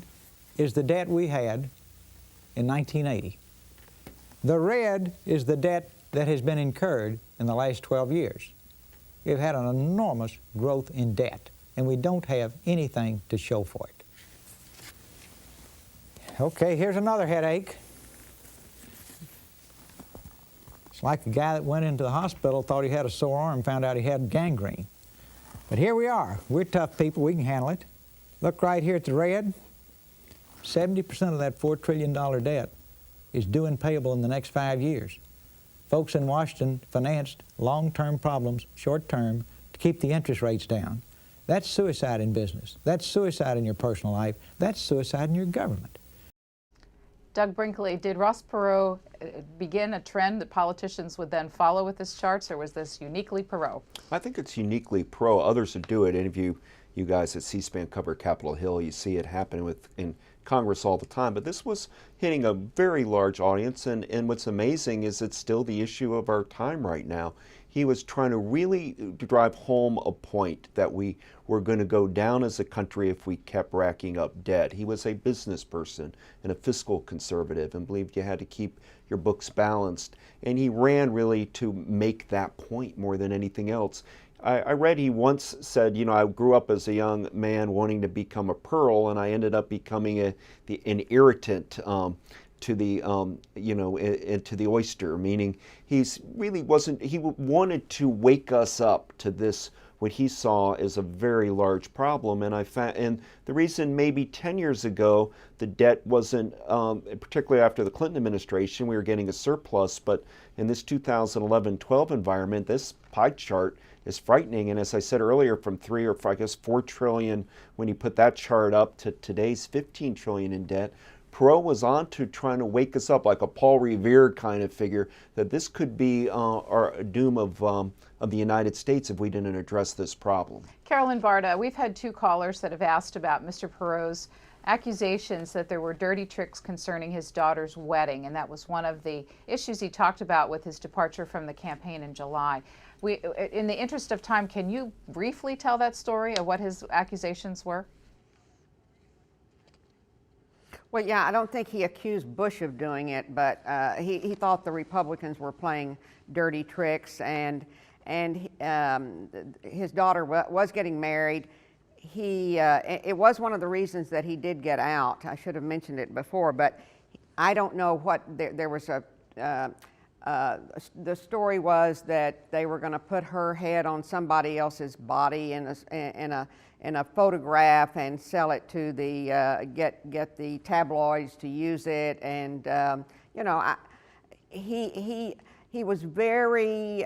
is the debt we had in 1980. The red is the debt that has been incurred in the last 12 years. We've had an enormous growth in debt, and we don't have anything to show for it. Okay, here's another headache. It's like a guy that went into the hospital, thought he had a sore arm, found out he had gangrene. But here we are. We're tough people. We can handle it. Look right here at the red. 70% of that $4 trillion debt is due and payable in the next 5 years. Folks in Washington financed long-term problems, short-term, to keep the interest rates down. That's suicide in business. That's suicide in your personal life. That's suicide in your government. Doug Brinkley, did Ross Perot begin a trend that politicians would then follow with his charts, or was this uniquely Perot? I think it's uniquely Perot. Others would do it. Any of you guys at C-SPAN cover Capitol Hill, you see it happening in Congress all the time. But this was hitting a very large audience, and what's amazing is it's still the issue of our time right now. He was trying to really drive home a point that we were going to go down as a country if we kept racking up debt. He was a business person and a fiscal conservative and believed you had to keep your books balanced. And he ran really to make that point more than anything else. I read he once said, you know, I grew up as a young man wanting to become a pearl, and I ended up becoming an irritant to the to the oyster, meaning he's really wasn't. He wanted to wake us up to this, what he saw as a very large problem. And and the reason maybe 10 years ago the debt wasn't, particularly after the Clinton administration, we were getting a surplus, but in this 2011-12 environment, this pie chart is frightening. And as I said earlier, from 3 or 4 trillion, when you put that chart up, to today's 15 trillion in debt, Perot was on to trying to wake us up like a Paul Revere kind of figure, that this could be our doom of the United States if we didn't address this problem. Carolyn, Barta, we've had 2 callers that have asked about Mr. Perot's accusations that there were dirty tricks concerning his daughter's wedding, and that was one of the issues he talked about with his departure from the campaign in July. In the interest of time, can you briefly tell that story of what his accusations were? Well, yeah, I don't think he accused Bush of doing it, but he thought the Republicans were playing dirty tricks, and his daughter was getting married. It was one of the reasons that he did get out. I should have mentioned it before, but I don't know what there was the story was that they were going to put her head on somebody else's body in a photograph and sell it to the get the tabloids to use it, and you know, he was very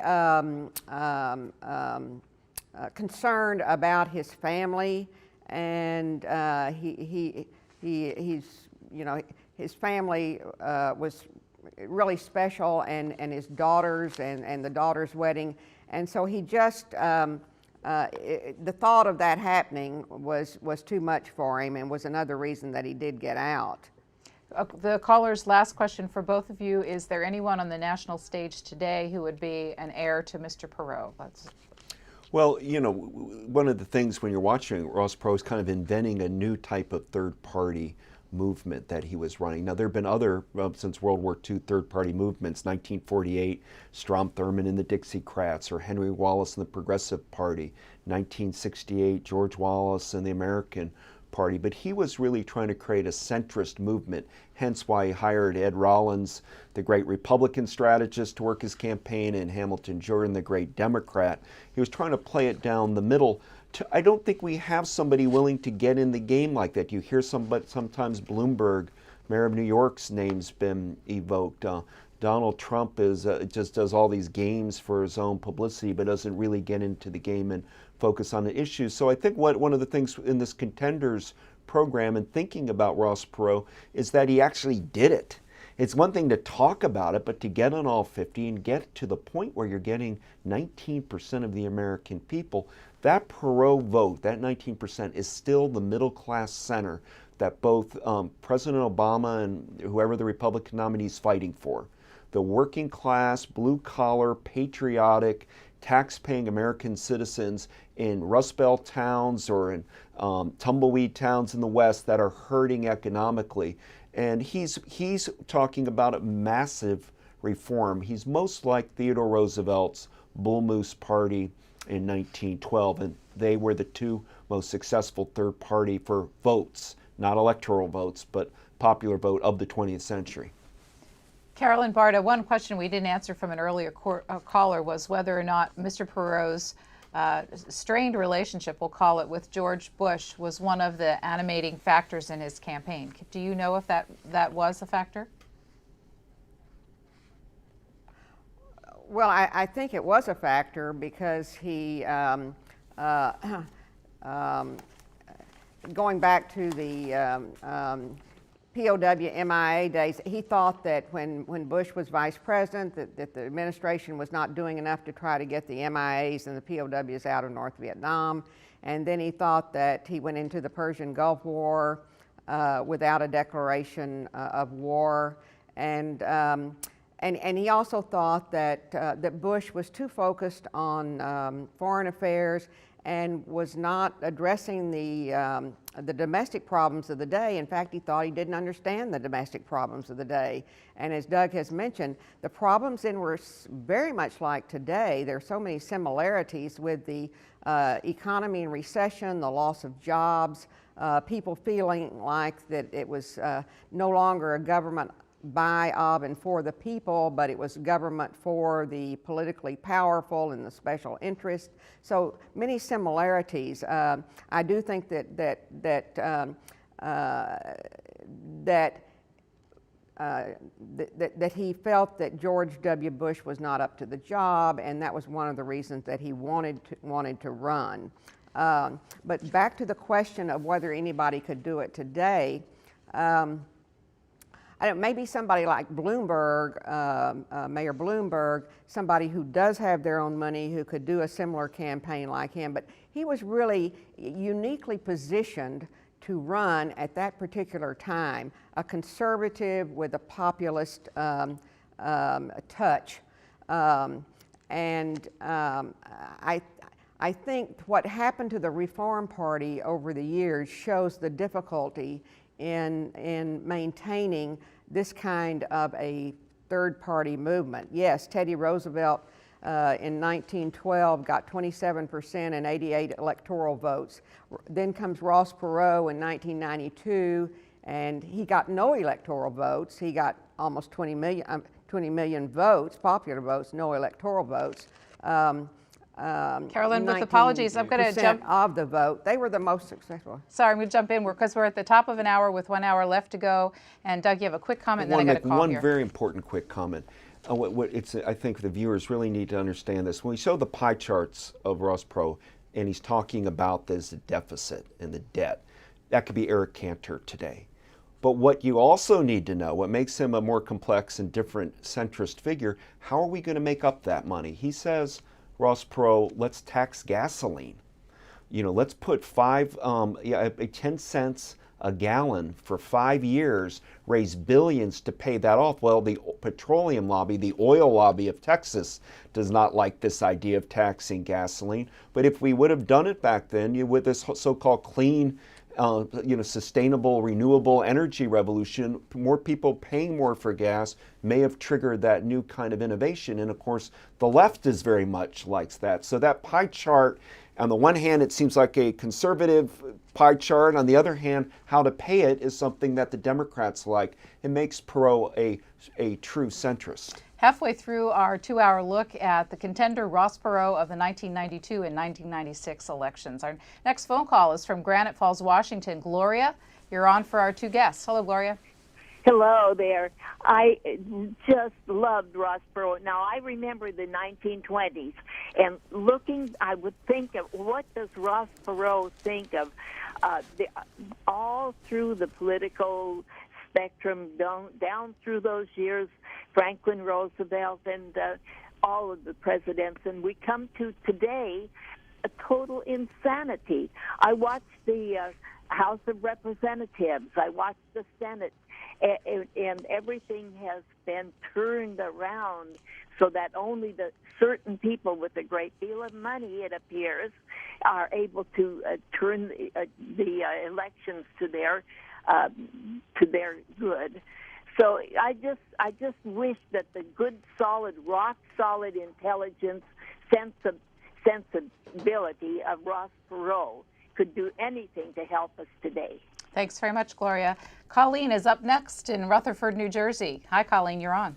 concerned about his family, and he's, you know, his family was really special, and his daughters and the daughter's wedding, and so he just the thought of that happening was too much for him, and was another reason that he did get out. The caller's last question for both of you: is there anyone on the national stage today who would be an heir to Mr. Perot? Well, you know, one of the things when you're watching Ross Perot is kind of inventing a new type of third-party movement that he was running. Now, there have been other, since World War II, third-party movements. 1948, Strom Thurmond and the Dixiecrats, or Henry Wallace and the Progressive Party. 1968, George Wallace and the American Party. But he was really trying to create a centrist movement, hence why he hired Ed Rollins, the great Republican strategist, to work his campaign, and Hamilton Jordan, the great Democrat. He was trying to play it down the middle. I don't think we have somebody willing to get in the game like that. You hear sometimes Bloomberg, mayor of New York's name's been evoked. Donald Trump just does all these games for his own publicity, but doesn't really get into the game and focus on the issues. So I think one of the things in this Contenders program and thinking about Ross Perot is that he actually did it. It's one thing to talk about it, but to get on all 50 and get to the point where you're getting 19% of the American people, that Perot vote, that 19%, is still the middle class center that both President Obama and whoever the Republican nominee is fighting for. The working class, blue collar, patriotic, tax-paying American citizens in Rust Belt towns or in tumbleweed towns in the West that are hurting economically. And he's talking about a massive reform. He's most like Theodore Roosevelt's Bull Moose Party in 1912, and they were the 2 most successful third party for votes, not electoral votes, but popular vote of the 20th century. Carolyn, Barta, one question we didn't answer from an earlier caller was whether or not Mr. Perot's strained relationship, we'll call it, with George Bush was one of the animating factors in his campaign. Do you know if that was a factor? Well, I think it was a factor because he going back to the POW MIA days, he thought that when Bush was vice president that the administration was not doing enough to try to get the MIAs and the POWs out of North Vietnam. And then he thought that he went into the Persian Gulf War without a declaration of war. And he also thought that Bush was too focused on foreign affairs and was not addressing the domestic problems of the day. In fact, he thought he didn't understand the domestic problems of the day. And as Doug has mentioned, the problems then were very much like today. There are so many similarities with the economy in recession, the loss of jobs, people feeling like that it was no longer a government by, of, and for the people, but it was government for the politically powerful and the special interest. So many similarities. I do think that he felt that George W. Bush was not up to the job, and that was one of the reasons that he wanted to run. But back to the question of whether anybody could do it today. Maybe somebody like Bloomberg, Mayor Bloomberg, somebody who does have their own money who could do a similar campaign like him, but he was really uniquely positioned to run at that particular time, a conservative with a populist touch. I think what happened to the Reform Party over the years shows the difficulty in maintaining this kind of a third-party movement. Yes, Teddy Roosevelt in 1912 got 27% and 88 electoral votes. Then comes Ross Perot in 1992, and he got no electoral votes. He got almost 20 million votes, popular votes, no electoral votes. Carolyn, with apologies, I'm going to jump of the vote. They were the most successful. Sorry, I'm going to jump in because we're at the top of an hour with 1 hour left to go. And Doug, you have a quick comment, and then I got a call one here. very important quick comment. I think the viewers really need to understand this. When we show the pie charts of Ross Perot, and he's talking about this deficit and the debt, that could be Eric Cantor today. But what you also need to know, what makes him a more complex and different centrist figure, how are we going to make up that money? He says, Ross Perot, let's tax gasoline. Let's put 10 cents a gallon for 5 years, raise billions to pay that off. Well, the petroleum lobby, the oil lobby of Texas does not like this idea of taxing gasoline. But if we would have done it back then, with this so-called clean, sustainable, renewable energy revolution, more people paying more for gas may have triggered that new kind of innovation. And of course, the left is very much likes that. So that pie chart, on the one hand, it seems like a conservative pie chart. On the other hand, how to pay it is something that the Democrats like. It makes Perot a true centrist. Halfway through our 2 hour look at the contender Ross Perot of the 1992 and 1996 elections. Our next phone call is from Granite Falls, Washington. Gloria, you're on for our two guests. Hello, Gloria. Hello there. I just loved Ross Perot. Now, I remember the 1920s, and I would think of what does Ross Perot think of all through the political spectrum, down through those years, Franklin Roosevelt and all of the presidents, and we come to today a total insanity. I watched the House of Representatives, I watched the Senate, and everything has been turned around so that only the certain people with a great deal of money, it appears, are able to turn the elections to their good. So I just wish that the good, solid, rock solid intelligence, sensibility of Ross Perot could do anything to help us today. Thanks very much, Gloria. Colleen is up next in Rutherford, New Jersey. Hi, Colleen, you're on.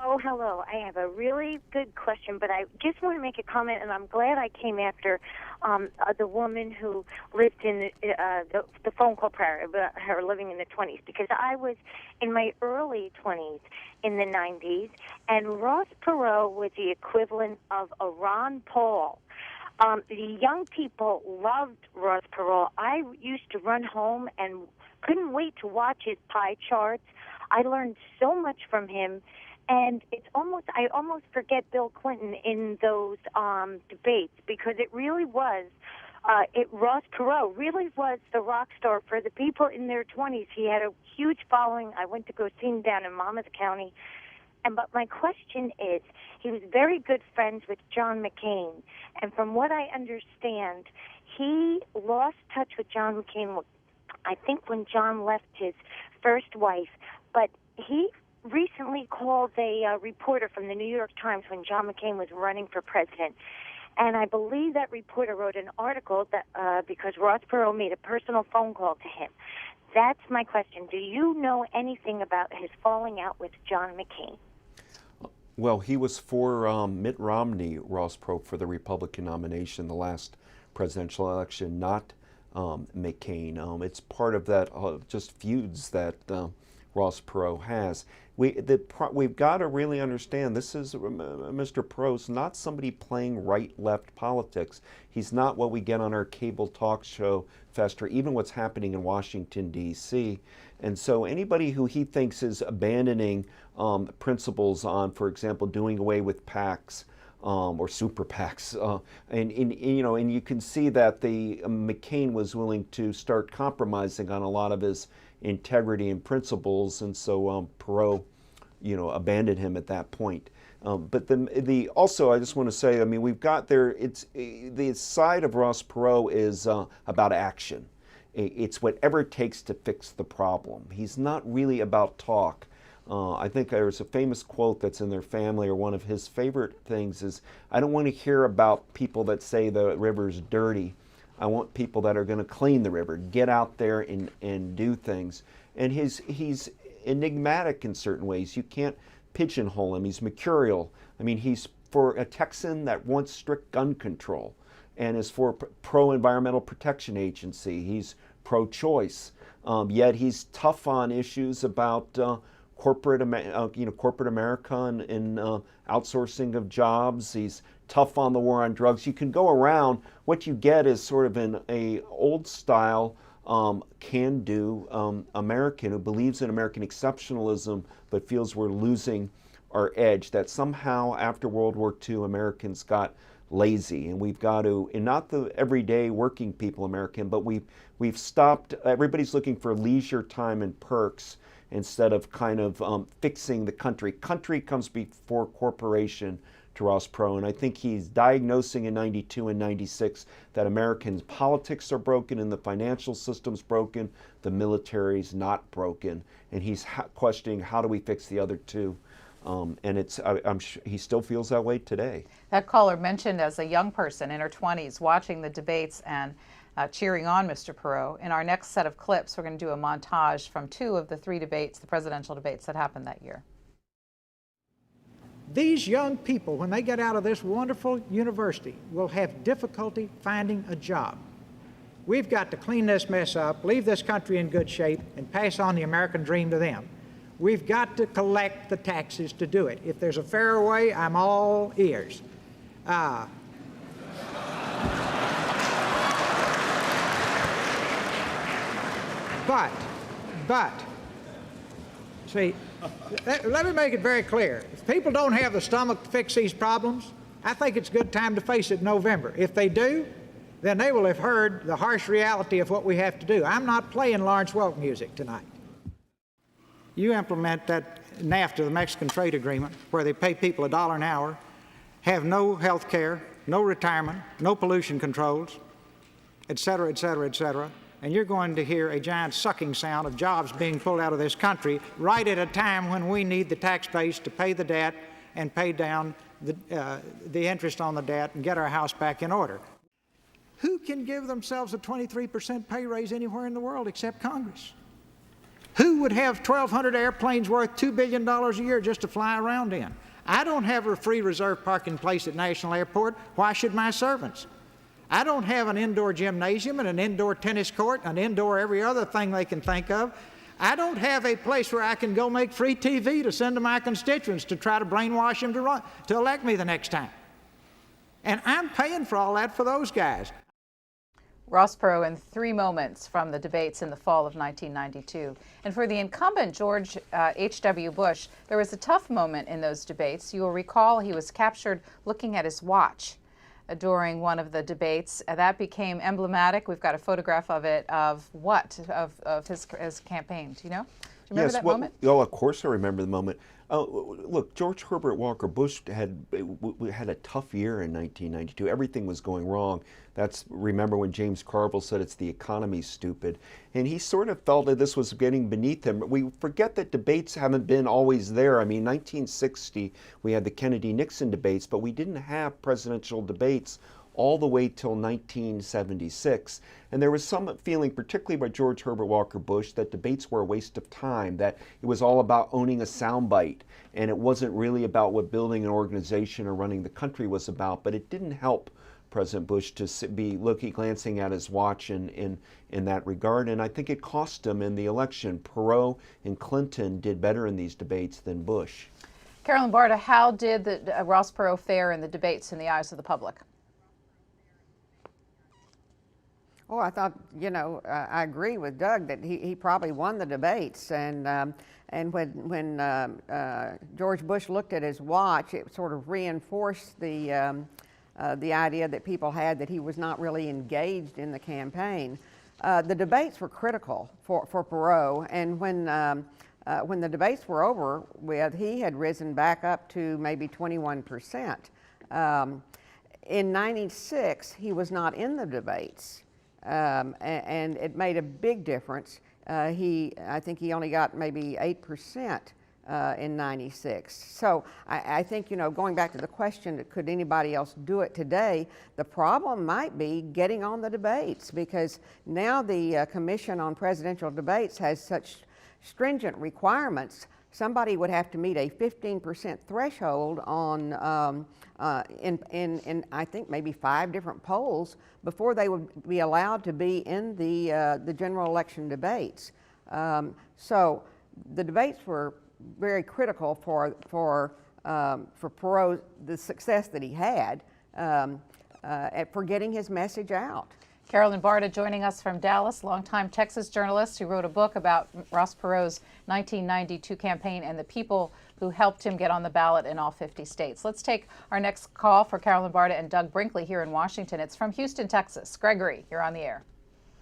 Oh, hello. I have a really good question, but I just want to make a comment, and I'm glad I came after the woman who lived in the phone call prior about her living in the 20s, because I was in my early 20s in the 90s, and Ross Perot was the equivalent of a Ron Paul. The young people loved Ross Perot. I used to run home and couldn't wait to watch his pie charts. I learned so much from him, and I almost forget Bill Clinton in those debates, because it really was, Ross Perot really was the rock star for the people in their 20s. He had a huge following. I went to go see him down in Monmouth County. But my question is, he was very good friends with John McCain. And from what I understand, he lost touch with John McCain, I think, when John left his first wife. But he recently called a reporter from the New York Times when John McCain was running for president. And I believe that reporter wrote an article that because Ross Perot made a personal phone call to him. That's my question. Do you know anything about his falling out with John McCain? Well, he was for Mitt Romney, Ross Perot, for the Republican nomination the last presidential election, not McCain. It's part of that just feuds that Ross Perot has. We've got to really understand this is Mr. Perot's not somebody playing right-left politics. He's not what we get on our cable talk show fest, or even what's happening in Washington, D.C. And so anybody who he thinks is abandoning principles on, for example, doing away with PACs or super PACs, and you can see that the McCain was willing to start compromising on a lot of his integrity and principles, and so Perot, abandoned him at that point. But also, I just want to say, I mean, we've got there. It's the side of Ross Perot is about action. It's whatever it takes to fix the problem. He's not really about talk. I think there's a famous quote that's in their family, or one of his favorite things is, "I don't want to hear about people that say the river's dirty. I want people that are going to clean the river, get out there and do things." And he's enigmatic in certain ways. You can't pigeonhole him. He's mercurial. I mean, he's for a Texan that wants strict gun control and is for pro-environmental protection agency. He's pro-choice. Yet he's tough on issues about corporate America and outsourcing of jobs. He's tough on the war on drugs. You can go around. What you get is sort of a old style can-do American who believes in American exceptionalism but feels we're losing our edge, that somehow after World War II Americans got lazy, and we've got to, and not the everyday working people American, but we've stopped. Everybody's looking for leisure time and perks instead of kind of fixing the country. Country comes before corporation to Ross Perot, and I think he's diagnosing in 92 and 96 that American politics are broken and the financial system's broken, the military's not broken, and he's questioning how do we fix the other two. And I'm sure he still feels that way today. That caller mentioned as a young person in her 20s watching the debates and cheering on Mr. Perot. In our next set of clips, we're going to do a montage from 2 of the 3 debates, the presidential debates that happened that year. These young people, when they get out of this wonderful university, will have difficulty finding a job. We've got to clean this mess up, leave this country in good shape, and pass on the American dream to them. We've got to collect the taxes to do it. If there's a fairer way, I'm all ears. But, see, let me make it very clear. If people don't have the stomach to fix these problems, I think it's a good time to face it in November. If they do, then they will have heard the harsh reality of what we have to do. I'm not playing Lawrence Welk music tonight. You implement that NAFTA, the Mexican trade agreement, where they pay people $1 an hour, have no health care, no retirement, no pollution controls, et cetera, et cetera, et cetera, and you're going to hear a giant sucking sound of jobs being pulled out of this country right at a time when we need the tax base to pay the debt and pay down the interest on the debt and get our house back in order. Who can give themselves a 23% pay raise anywhere in the world except Congress? Who would have 1,200 airplanes worth $2 billion a year just to fly around in? I don't have a free reserve parking place at National Airport. Why should my servants? I don't have an indoor gymnasium and an indoor tennis court, an indoor every other thing they can think of. I don't have a place where I can go make free TV to send to my constituents to try to brainwash them to elect me the next time. And I'm paying for all that for those guys. Ross Perot in 3 moments from the debates in the fall of 1992. And for the incumbent George H.W. Bush, there was a tough moment in those debates. You will recall he was captured looking at his watch during one of the debates. That became emblematic. We've got a photograph of it, of what? Of his campaign. Do you know? Do you remember that moment? Oh, of course I remember the moment. Look, George Herbert Walker Bush had a tough year in 1992. Everything was going wrong. Remember when James Carville said it's the economy's stupid. And he sort of felt that this was getting beneath him. We forget that debates haven't been always there. I mean, 1960, we had the Kennedy-Nixon debates, but we didn't have presidential debates all the way till 1976. And there was some feeling, particularly by George Herbert Walker Bush, that debates were a waste of time, that it was all about owning a soundbite, and it wasn't really about what building an organization or running the country was about. But it didn't help President Bush to be glancing at his watch in that regard, and I think it cost him in the election. Perot and Clinton did better in these debates than Bush. Carolyn, Barta, how did Ross Perot fare in the debates in the eyes of the public? Oh, I thought, I agree with Doug that he probably won the debates. And when George Bush looked at his watch, it sort of reinforced the idea that people had that he was not really engaged in the campaign. The debates were critical for Perot, and when the debates were over with, he had risen back up to maybe 21%. In '96, he was not in the debates. And it made a big difference. I think he only got maybe 8% in '96. So I think, going back to the question, could anybody else do it today? The problem might be getting on the debates, because now the Commission on Presidential Debates has such stringent requirements. Somebody would have to meet a 15% threshold on in I think maybe 5 different polls before they would be allowed to be in the general election debates. So the debates were very critical for Perot, the success that he had for getting his message out. Carolyn, Barta joining us from Dallas, longtime Texas journalist who wrote a book about Ross Perot's 1992 campaign and the people who helped him get on the ballot in all 50 states. Let's take our next call for Carolyn, Barta, and Doug Brinkley here in Washington. It's from Houston, Texas. Gregory, you're on the air.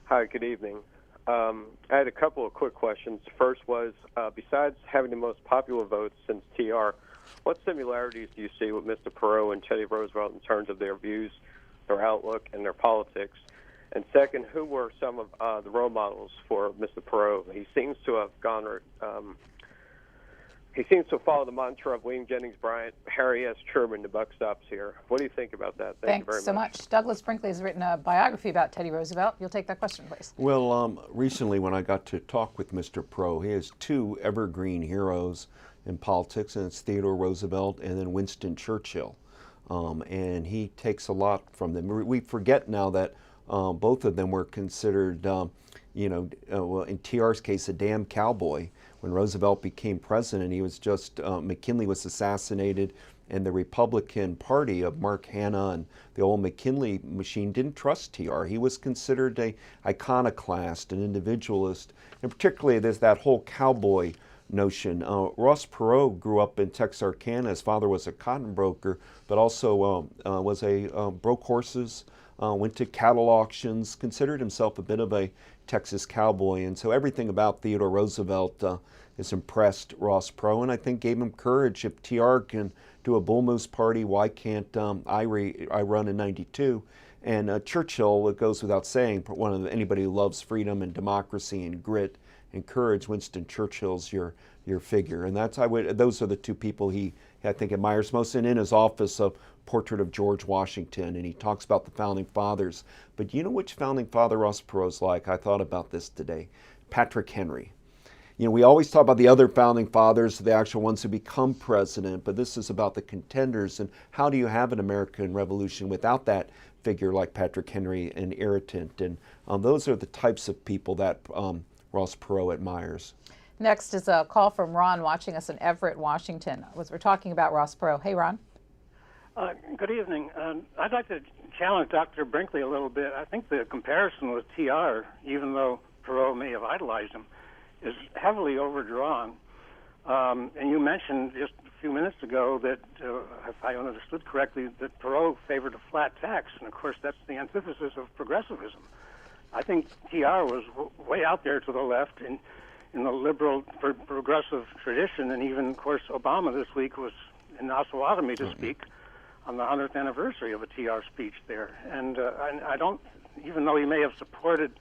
Hi, good evening. I had a couple of quick questions. First was, besides having the most popular votes since TR, what similarities do you see with Mr. Perot and Teddy Roosevelt in terms of their views, their outlook, and their politics? And second, who were some of the role models for Mr. Perot? He seems to have he seems to follow the mantra of William Jennings Bryan, Harry S. Truman, the buck stops here. What do you think about that? Thank you very much. Thanks so much. Douglas Brinkley has written a biography about Teddy Roosevelt. You'll take that question, please. Well, recently when I got to talk with Mr. Perot, he has 2 evergreen heroes in politics, and it's Theodore Roosevelt and then Winston Churchill. And he takes a lot from them. We forget now that both of them were considered, well, in TR's case, a damn cowboy. When Roosevelt became president, he was just, McKinley was assassinated, and the Republican Party of Mark Hanna and the old McKinley machine didn't trust TR. He was considered a iconoclast, an individualist, and particularly there's that whole cowboy notion. Ross Perot grew up in Texarkana. His father was a cotton broker, but also broke horses, went to cattle auctions, considered himself a bit of a Texas cowboy, and so everything about Theodore Roosevelt has impressed Ross Perot, and I think gave him courage. If TR can do a bull moose party, why can't I run in '92? And Churchill, it goes without saying, anybody who loves freedom and democracy and grit and courage, Winston Churchill's your figure, and those are the 2 people I think admires most. And in his office, a portrait of George Washington, and he talks about the founding fathers. But you know which founding father Ross Perot's like? I thought about this today. Patrick Henry. We always talk about the other founding fathers, the actual ones who become president, but this is about the contenders, and how do you have an American Revolution without that figure like Patrick Henry, an irritant? And those are the types of people that Ross Perot admires. Next is a call from Ron watching us in Everett, Washington. We're talking about Ross Perot. Hey, Ron. Good evening. I'd like to challenge Dr. Brinkley a little bit. I think the comparison with TR, even though Perot may have idolized him, is heavily overdrawn. And you mentioned just a few minutes ago that, if I understood correctly, that Perot favored a flat tax, and of course that's the antithesis of progressivism. I think TR was way out there to the left in the liberal progressive tradition, and even, of course, Obama this week was in Osawatomie to speak on the 100th anniversary of a TR speech there. And I don't, even though he may have supported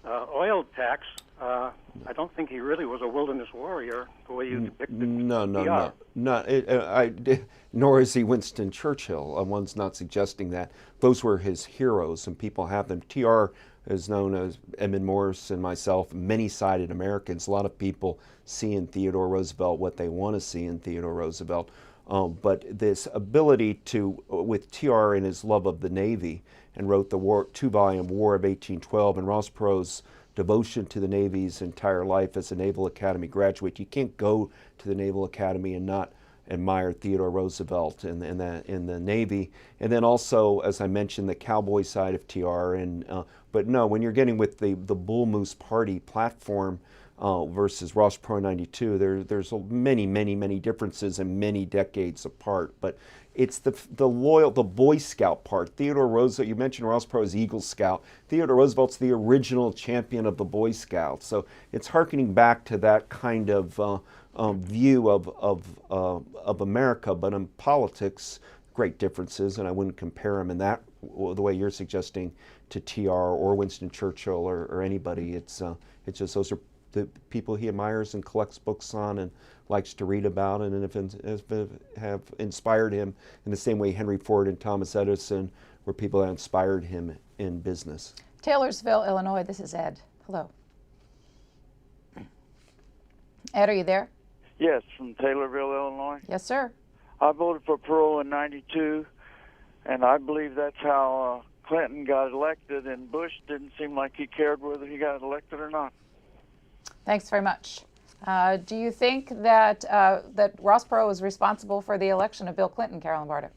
oil tax, I don't think he really was a wilderness warrior the way you depicted. No, TR. nor is he Winston Churchill. One's not suggesting that. Those were his heroes, and people have them. TR is known as Edmund Morris and myself, many-sided Americans. A lot of people see in Theodore Roosevelt what they want to see in Theodore Roosevelt. But this ability to, with TR and his love of the Navy, and wrote the two-volume War of 1812, and Ross Perot's devotion to the Navy's entire life as a Naval Academy graduate. You can't go to the Naval Academy and not admire Theodore Roosevelt in the Navy. And then also, as I mentioned, the cowboy side of TR. But no, when you're getting with the Bull Moose Party platform versus Ross Perot 92, there's many differences and many decades apart. But it's the Boy Scout part. Theodore Roosevelt, you mentioned Ross Perot as Eagle Scout. Theodore Roosevelt's the original champion of the Boy Scouts. So it's hearkening back to that kind of view of America. But in politics, great differences, and I wouldn't compare them in that the way you're suggesting to TR or Winston Churchill or anybody. It's just those are the people he admires and collects books on and likes to read about, and have inspired him in the same way Henry Ford and Thomas Edison were people that inspired him in business. Taylorsville, Illinois, this is Ed. Hello. Ed, are you there? Yes, from Taylorville, Illinois. Yes, sir. I voted for Perot in '92, and I believe that's how Clinton got elected, and Bush didn't seem like he cared whether he got elected or not. Thanks very much. Do you think that that Ross Perot was responsible for the election of Bill Clinton, Carolyn Barta?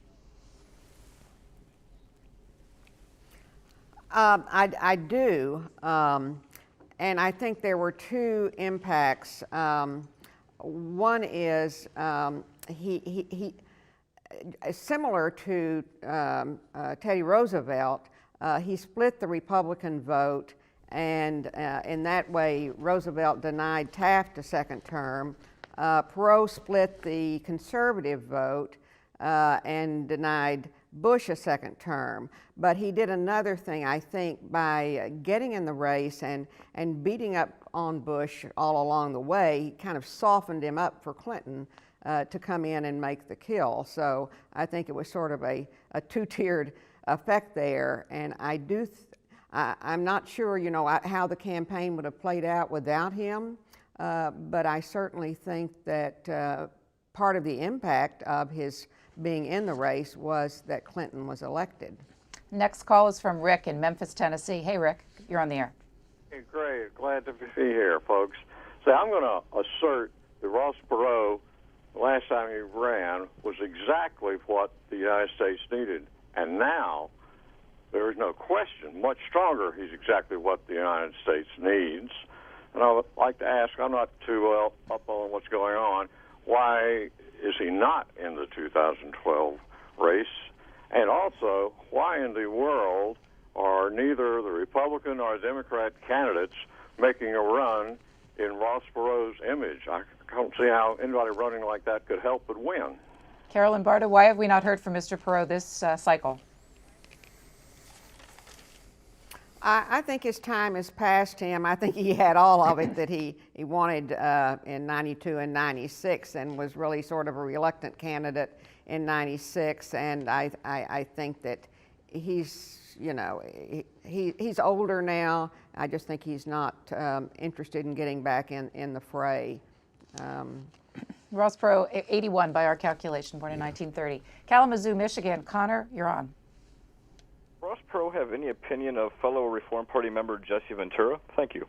I do, and I think there were two impacts. One is he similar to Teddy Roosevelt, he split the Republican vote, and in that way Roosevelt denied Taft a second term. Perot split the conservative vote and denied Bush a second term. But he did another thing, I think, by getting in the race and beating up on Bush all along the way. He kind of softened him up for Clinton to come in and make the kill. So I think it was sort of a two-tiered effect there. And I'm not sure, how the campaign would have played out without him, but I certainly think that part of the impact of his being in the race was that Clinton was elected. Next call is from Rick in Memphis, Tennessee. Hey, Rick, you're on the air. Hey, great. Glad to be here, folks. So I'm going to assert that Ross Perot, the last time he ran, was exactly what the United States needed. And now, there is no question, much stronger, he's exactly what the United States needs. And I would like to ask, I'm not too well up on what's going on, why is he not in the 2012 race? And also, why in the world are neither the Republican or Democrat candidates making a run in Ross Perot's image? I don't see how anybody running like that could help but win. Carolyn Barta, why have we not heard from Mr. Perot this cycle? I think his time has passed him. I think he had all of it that he wanted in '92 and '96, and was really sort of a reluctant candidate in '96. And I think that he's he's older now. I just think he's not interested in getting back in the fray. Ross Perot, 81 by our calculation, born in 1930. Kalamazoo, Michigan. Connor, you're on. Ross Perot have any opinion of fellow Reform Party member Jesse Ventura? Thank you.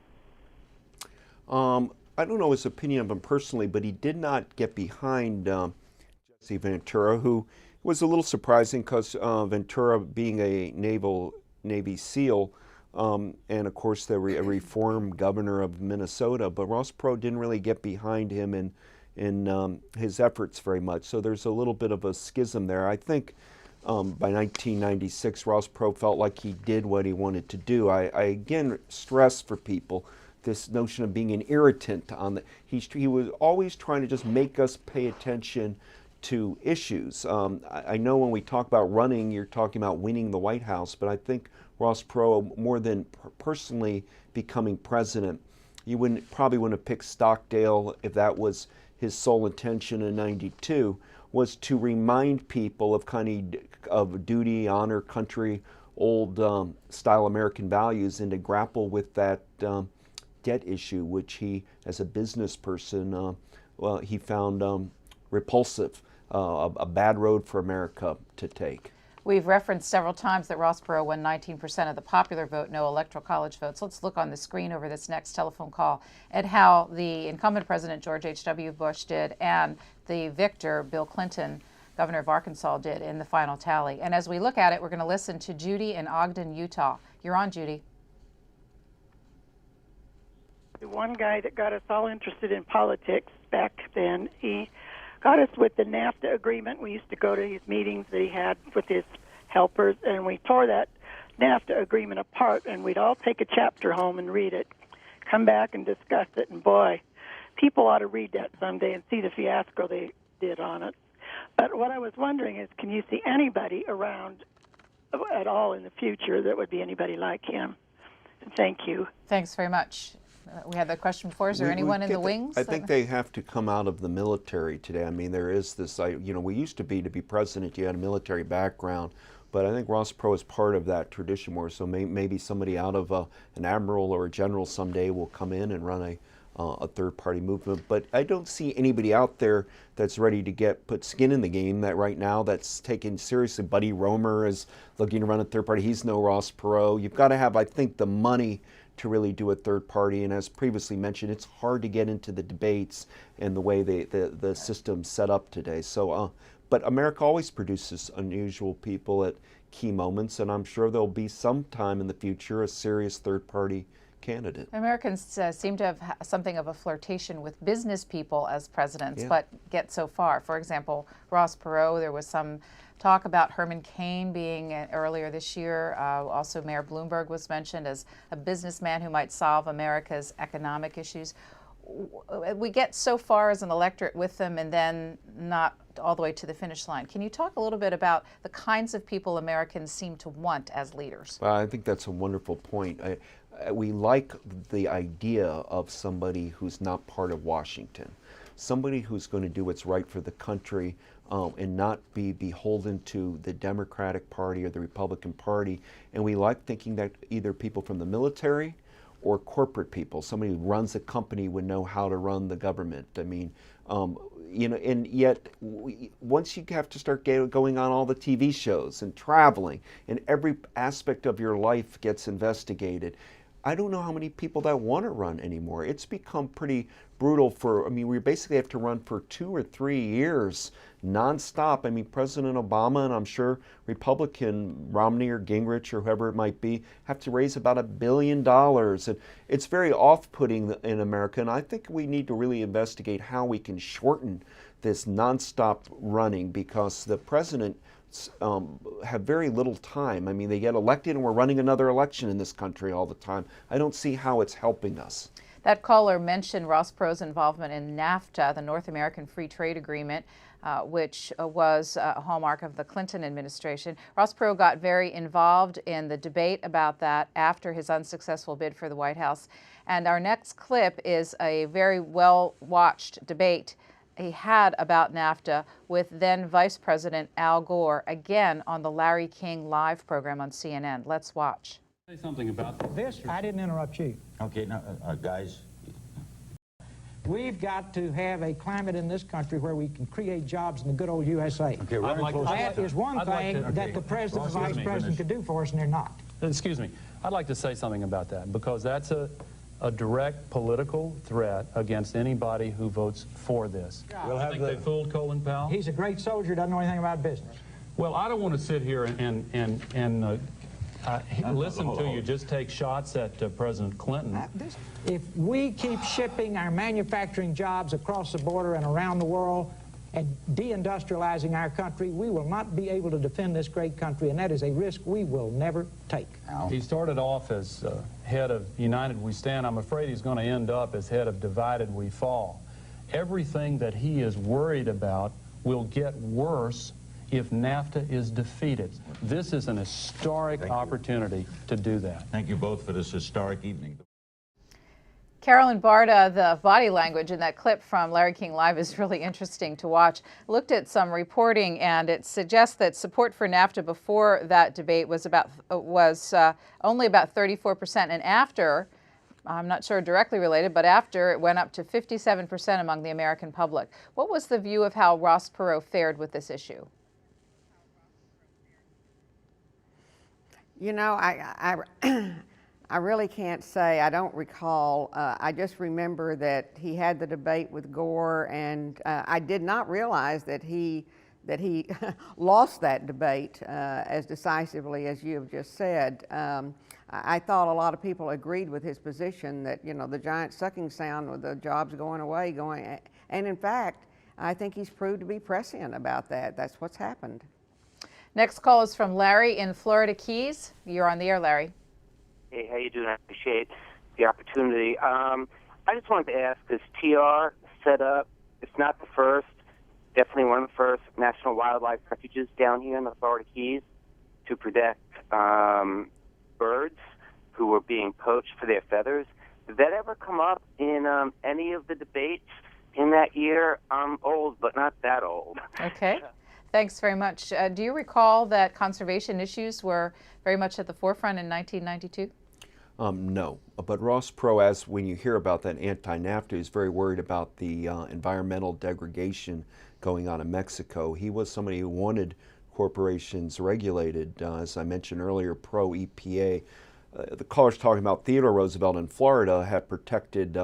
I don't know his opinion of him personally, but he did not get behind Jesse Ventura, who Was a little surprising because Ventura, being a Navy SEAL, and of course a reform governor of Minnesota, but Ross Perot didn't really get behind him in his efforts very much. So there's a little bit of a schism there. I think by 1996, Ross Perot felt like he did what he wanted to do. I again stress for people this notion of being an irritant on the. He was always trying to just make us pay attention to issues. I know when we talk about running, you're talking about winning the White House, but I think Ross Perot, more than personally becoming president, you probably wouldn't have picked Stockdale if that was his sole intention in '92, was to remind people of of duty, honor, country, old style American values, and to grapple with that debt issue, which he, as a business person, well, he found repulsive, a bad road for America to take. We've referenced several times that Ross Perot won 19% of the popular vote, no electoral college votes. Let's look on the screen over this next telephone call at how the incumbent President George H.W. Bush did and the victor, Bill Clinton, governor of Arkansas, did in the final tally. And as we look at it, we're going to listen to Judy in Ogden, Utah. You're on, Judy. The one guy that got us all interested in politics back then, he got us with the NAFTA agreement. We used to go to his meetings that he had with his helpers, and we tore that NAFTA agreement apart, and we'd all take a chapter home and read it, come back and discuss it, and boy, people ought to read that someday and see the fiasco they did on it. But what I was wondering is, can you see anybody around at all in the future that would be anybody like him? Thank you. Thanks very much. We had that question before. Is there anyone in the wings? I think they have to come out of the military today. I mean, there is this, we used to be president, you had a military background, but I think Ross Perot is part of that tradition more. So maybe somebody out of an admiral or a general someday will come in and run a third-party movement. But I don't see anybody out there that's ready to put skin in the game that right now that's taken seriously. Buddy Roemer is looking to run a third party. He's no Ross Perot. You've got to have, I think, the money to really do a third party, and as previously mentioned, it's hard to get into the debates and the way the system's set up today. So, but America always produces unusual people at key moments, and I'm sure there'll be sometime in the future a serious third party candidate. Americans seem to have something of a flirtation with business people as presidents, but get so far. For example, Ross Perot, there was some talk about Herman Cain being earlier this year. Also, Mayor Bloomberg was mentioned as a businessman who might solve America's economic issues. We get so far as an electorate with them and then not all the way to the finish line. Can you talk a little bit about the kinds of people Americans seem to want as leaders? I think that's a wonderful point. We like the idea of somebody who's not part of Washington, somebody who's going to do what's right for the country, and not be beholden to the Democratic Party or the Republican Party. And we like thinking that either people from the military or corporate people, somebody who runs a company would know how to run the government. I mean, and yet once you have to start going on all the TV shows and traveling, and every aspect of your life gets investigated, I don't know how many people that want to run anymore. It's become pretty brutal we basically have to run for 2 or 3 years nonstop. I mean, President Obama and I'm sure Republican Romney or Gingrich or whoever it might be have to raise about $1 billion. And it's very off-putting in America, and I think we need to really investigate how we can shorten this nonstop running, because the president have very little time. I mean, they get elected and we're running another election in this country all the time. I don't see how it's helping us. That caller mentioned Ross Perot's involvement in NAFTA, the North American Free Trade Agreement, which was a hallmark of the Clinton administration. Ross Perot got very involved in the debate about that after his unsuccessful bid for the White House. And our next clip is a very well-watched debate he had about NAFTA with then Vice President Al Gore, again on the Larry King Live program on CNN. Let's watch. Say something about this. I didn't interrupt you. Okay, now, guys. We've got to have a climate in this country where we can create jobs in the good old USA. Okay, that is one thing that the president and vice president could do for us, and they're not. Excuse me. I'd like to say something about that, because that's a direct political threat against anybody who votes for this. We'll I think they fooled Colin Powell. He's a great soldier, doesn't know anything about business. Well, I don't want to sit here and listen to you just take shots at President Clinton. If we keep shipping our manufacturing jobs across the border and around the world and deindustrializing our country, we will not be able to defend this great country, and that is a risk we will never take. He started off as head of United We Stand. I'm afraid he's going to end up as head of Divided We Fall. Everything that he is worried about will get worse if NAFTA is defeated. This is an historic opportunity to do that. Thank you both for this historic evening. Carolyn, Barta, the body language in that clip from Larry King Live is really interesting to watch. Looked at some reporting, and it suggests that support for NAFTA before that debate was only about 34%, and after, I'm not sure directly related, but after, it went up to 57% among the American public. What was the view of how Ross Perot fared with this issue? You know, I really can't say. I don't recall. I just remember that he had the debate with Gore, and I did not realize that he lost that debate as decisively as you have just said. I thought a lot of people agreed with his position that, you know, the giant sucking sound with the jobs going away, and in fact, I think he's proved to be prescient about that. That's what's happened. Next call is from Larry in Florida Keys. You're on the air, Larry. Hey, how you doing? I appreciate the opportunity. I just wanted to ask, this TR set up, it's not the first, definitely one of the first national wildlife refuges down here in the Florida Keys to protect birds who were being poached for their feathers. Did that ever come up in any of the debates in that year? I'm old, but not that old. Okay. Thanks very much. Do you recall that conservation issues were very much at the forefront in 1992? No, but Ross Perot, as when you hear about that anti-NAFTA, is very worried about the environmental degradation going on in Mexico. He was somebody who wanted corporations regulated, as I mentioned earlier, pro-EPA. The caller's talking about Theodore Roosevelt in Florida had protected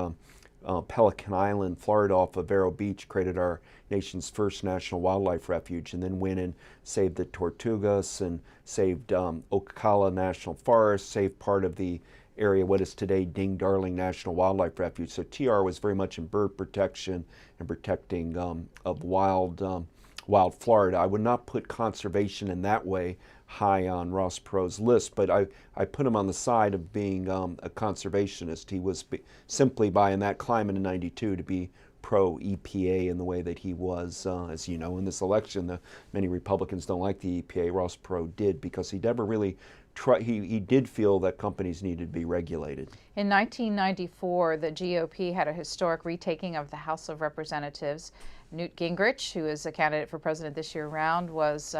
Pelican Island, Florida, off of Vero Beach, created our nation's first national wildlife refuge, and then went and saved the Tortugas and saved Ocala National Forest, saved part of the area, what is today Ding Darling National Wildlife Refuge. So TR was very much in bird protection and protecting of wild Florida. I would not put conservation in that way high on Ross Perot's list, but I put him on the side of being a conservationist. He was simply by, in that climate in '92, to be pro-EPA in the way that he was. As you know, in this election, many Republicans don't like the EPA. Ross Perot did, because he never really he did feel that companies needed to be regulated. In 1994, the GOP had a historic retaking of the House of Representatives. Newt Gingrich, who is a candidate for president this year round, was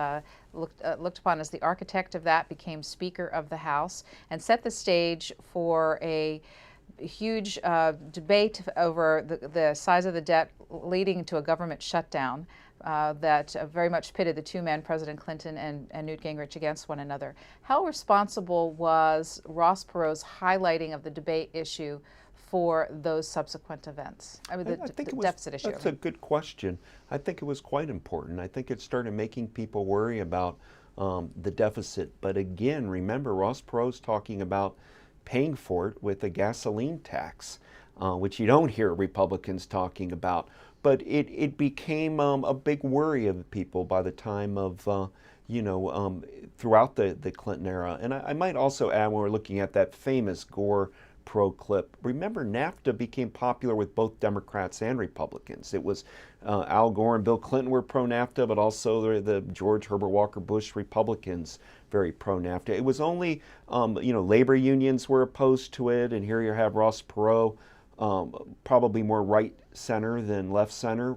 looked upon as the architect of that, became Speaker of the House, and set the stage for a huge debate over the size of the debt, leading to a government shutdown that very much pitted the two men, President Clinton and Newt Gingrich, against one another. How responsible was Ross Perot's highlighting of the debate issue for those subsequent events? I mean, the deficit issue. That's a good question. I think it was quite important. I think it started making people worry about the deficit. But again, remember, Ross Perot's talking about paying for it with a gasoline tax, which you don't hear Republicans talking about. But it became a big worry of people by the time of, throughout the Clinton era. And I might also add, when we're looking at that famous Gore Perot clip, remember NAFTA became popular with both Democrats and Republicans. It was Al Gore and Bill Clinton were pro-NAFTA, but also the George Herbert Walker Bush Republicans very pro-NAFTA. It was only, labor unions were opposed to it, and here you have Ross Perot, probably more right center than left center,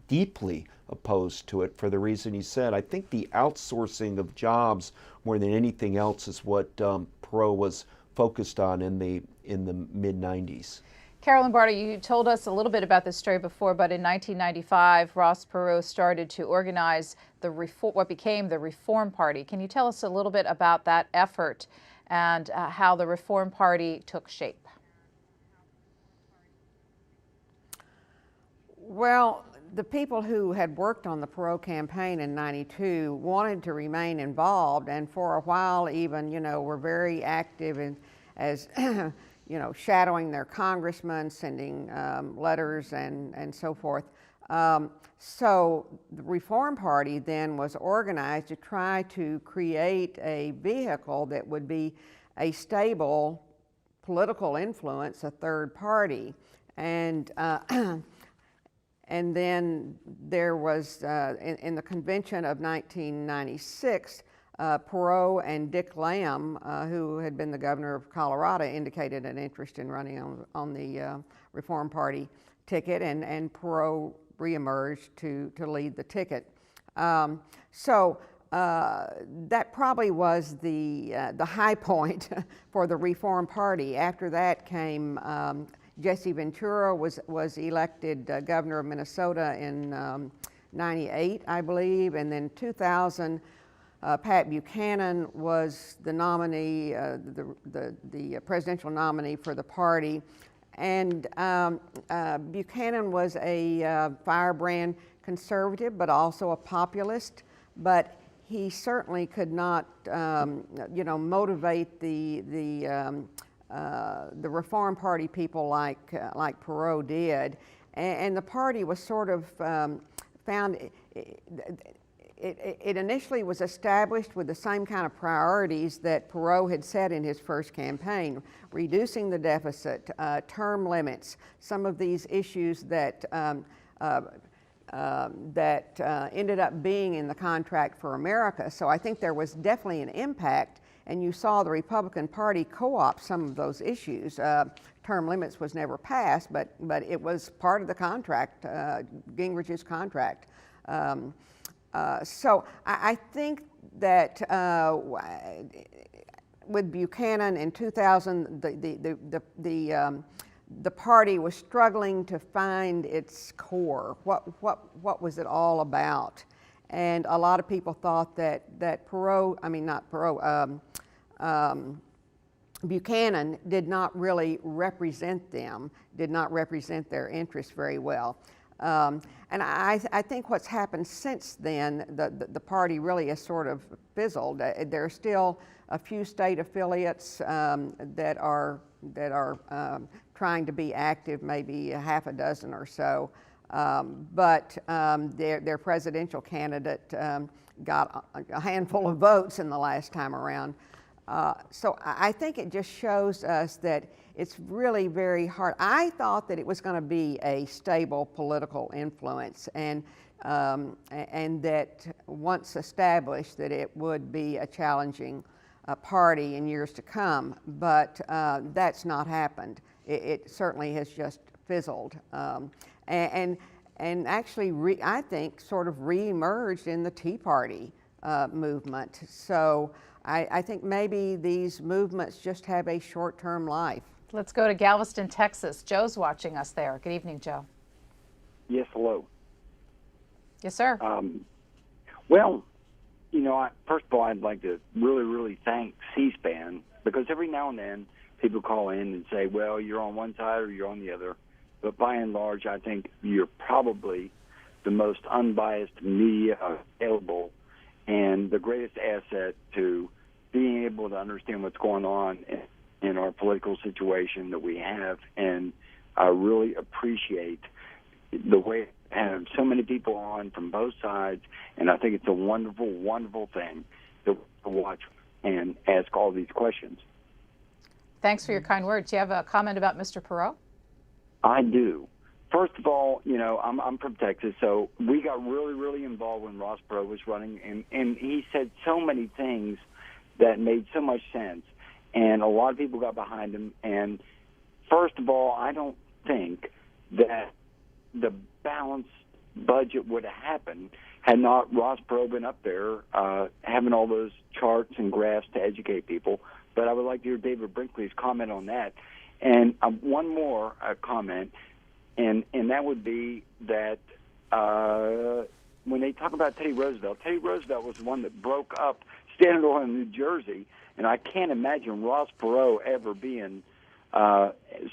deeply opposed to it for the reason he said. I think the outsourcing of jobs more than anything else is what Perot was focused on in the mid-90s. Carolyn, Barta, you told us a little bit about this story before, but in 1995, Ross Perot started to organize what became the Reform Party. Can you tell us a little bit about that effort and how the Reform Party took shape? Well, the people who had worked on the Perot campaign in '92 wanted to remain involved, and for a while even, were very active in, as shadowing their congressmen, sending letters and so forth. So the Reform Party then was organized to try to create a vehicle that would be a stable political influence, a third party. And and then there was, in the convention of 1996, Perot and Dick Lamb, who had been the governor of Colorado, indicated an interest in running on the Reform Party ticket, and Perot reemerged to lead the ticket. So that probably was the high point for the Reform Party. After that came Jesse Ventura was elected governor of Minnesota in '98, I believe, and then 2000. Pat Buchanan was the nominee, the presidential nominee for the party, and Buchanan was a firebrand conservative, but also a populist. But he certainly could not, motivate the Reform Party people like Perot did, and the party was sort of found. It initially was established with the same kind of priorities that Perot had set in his first campaign: reducing the deficit, term limits, some of these issues that ended up being in the Contract for America. So I think there was definitely an impact, and you saw the Republican Party co-opt some of those issues. Term limits was never passed, but it was part of the contract, Gingrich's contract. So I think that with Buchanan in 2000, the party was struggling to find its core. What was it all about? And a lot of people thought that Buchanan did not really represent them, did not represent their interests very well. And I think what's happened since then, the party really has sort of fizzled. There are still a few state affiliates that are trying to be active, maybe a half a dozen or so. But their presidential candidate got a handful of votes in the last time around. So I think it just shows us that it's really very hard. I thought that it was going to be a stable political influence, and that once established, that it would be a challenging party in years to come. But that's not happened. It certainly has just fizzled, and actually, I think, sort of re-emerged in the Tea Party movement. So I think maybe these movements just have a short-term life. Let's go to Galveston, Texas. Joe's watching us there. Good evening, Joe. Yes, hello. Yes, sir. Well, first of all, I'd like to really thank C-SPAN, because every now and then people call in and say, well, you're on one side or you're on the other. But by and large, I think you're probably the most unbiased media available and the greatest asset to being able to understand what's going on in our political situation that we have. And I really appreciate the way I have so many people on from both sides, and I think it's a wonderful, wonderful thing to watch and ask all these questions. Thanks for your kind words. Do you have a comment about Mr. Perot? I do. First of all, I'm from Texas, so we got really involved when Ross Perot was running, and he said so many things that made so much sense, and a lot of people got behind him. And first of all, I don't think that the balanced budget would have happened had not Ross Perot been up there having all those charts and graphs to educate people. But I would like to hear David Brinkley's comment on that. And one more comment, and that would be that when they talk about Teddy Roosevelt was the one that broke up Standard Oil in New Jersey, and I can't imagine Ross Perot ever being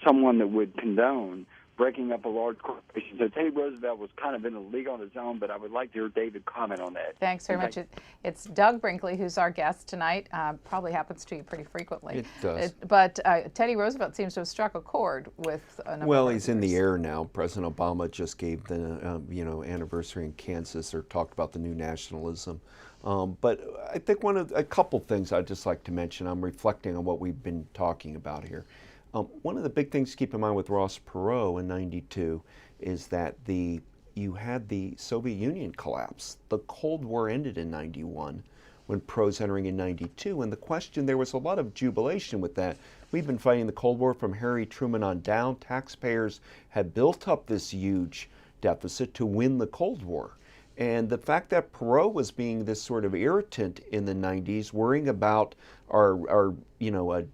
someone that would condone breaking up a large corporation. So Teddy Roosevelt was kind of in a league on his own, but I would like to hear David comment on that. Thanks very much. It's Doug Brinkley, who's our guest tonight. Probably happens to you pretty frequently. It does. But Teddy Roosevelt seems to have struck a chord with a number Well, of he's in the air now. President Obama just gave the anniversary in Kansas, or talked about the new nationalism. But I think a couple things I'd just like to mention. I'm reflecting on what we've been talking about here. One of the big things to keep in mind with Ross Perot in '92 is that you had the Soviet Union collapse. The Cold War ended in '91 when Perot's entering in '92, and there was a lot of jubilation with that. We've been fighting the Cold War from Harry Truman on down. Taxpayers had built up this huge deficit to win the Cold War. And the fact that Perot was being this sort of irritant in the 90s, worrying about our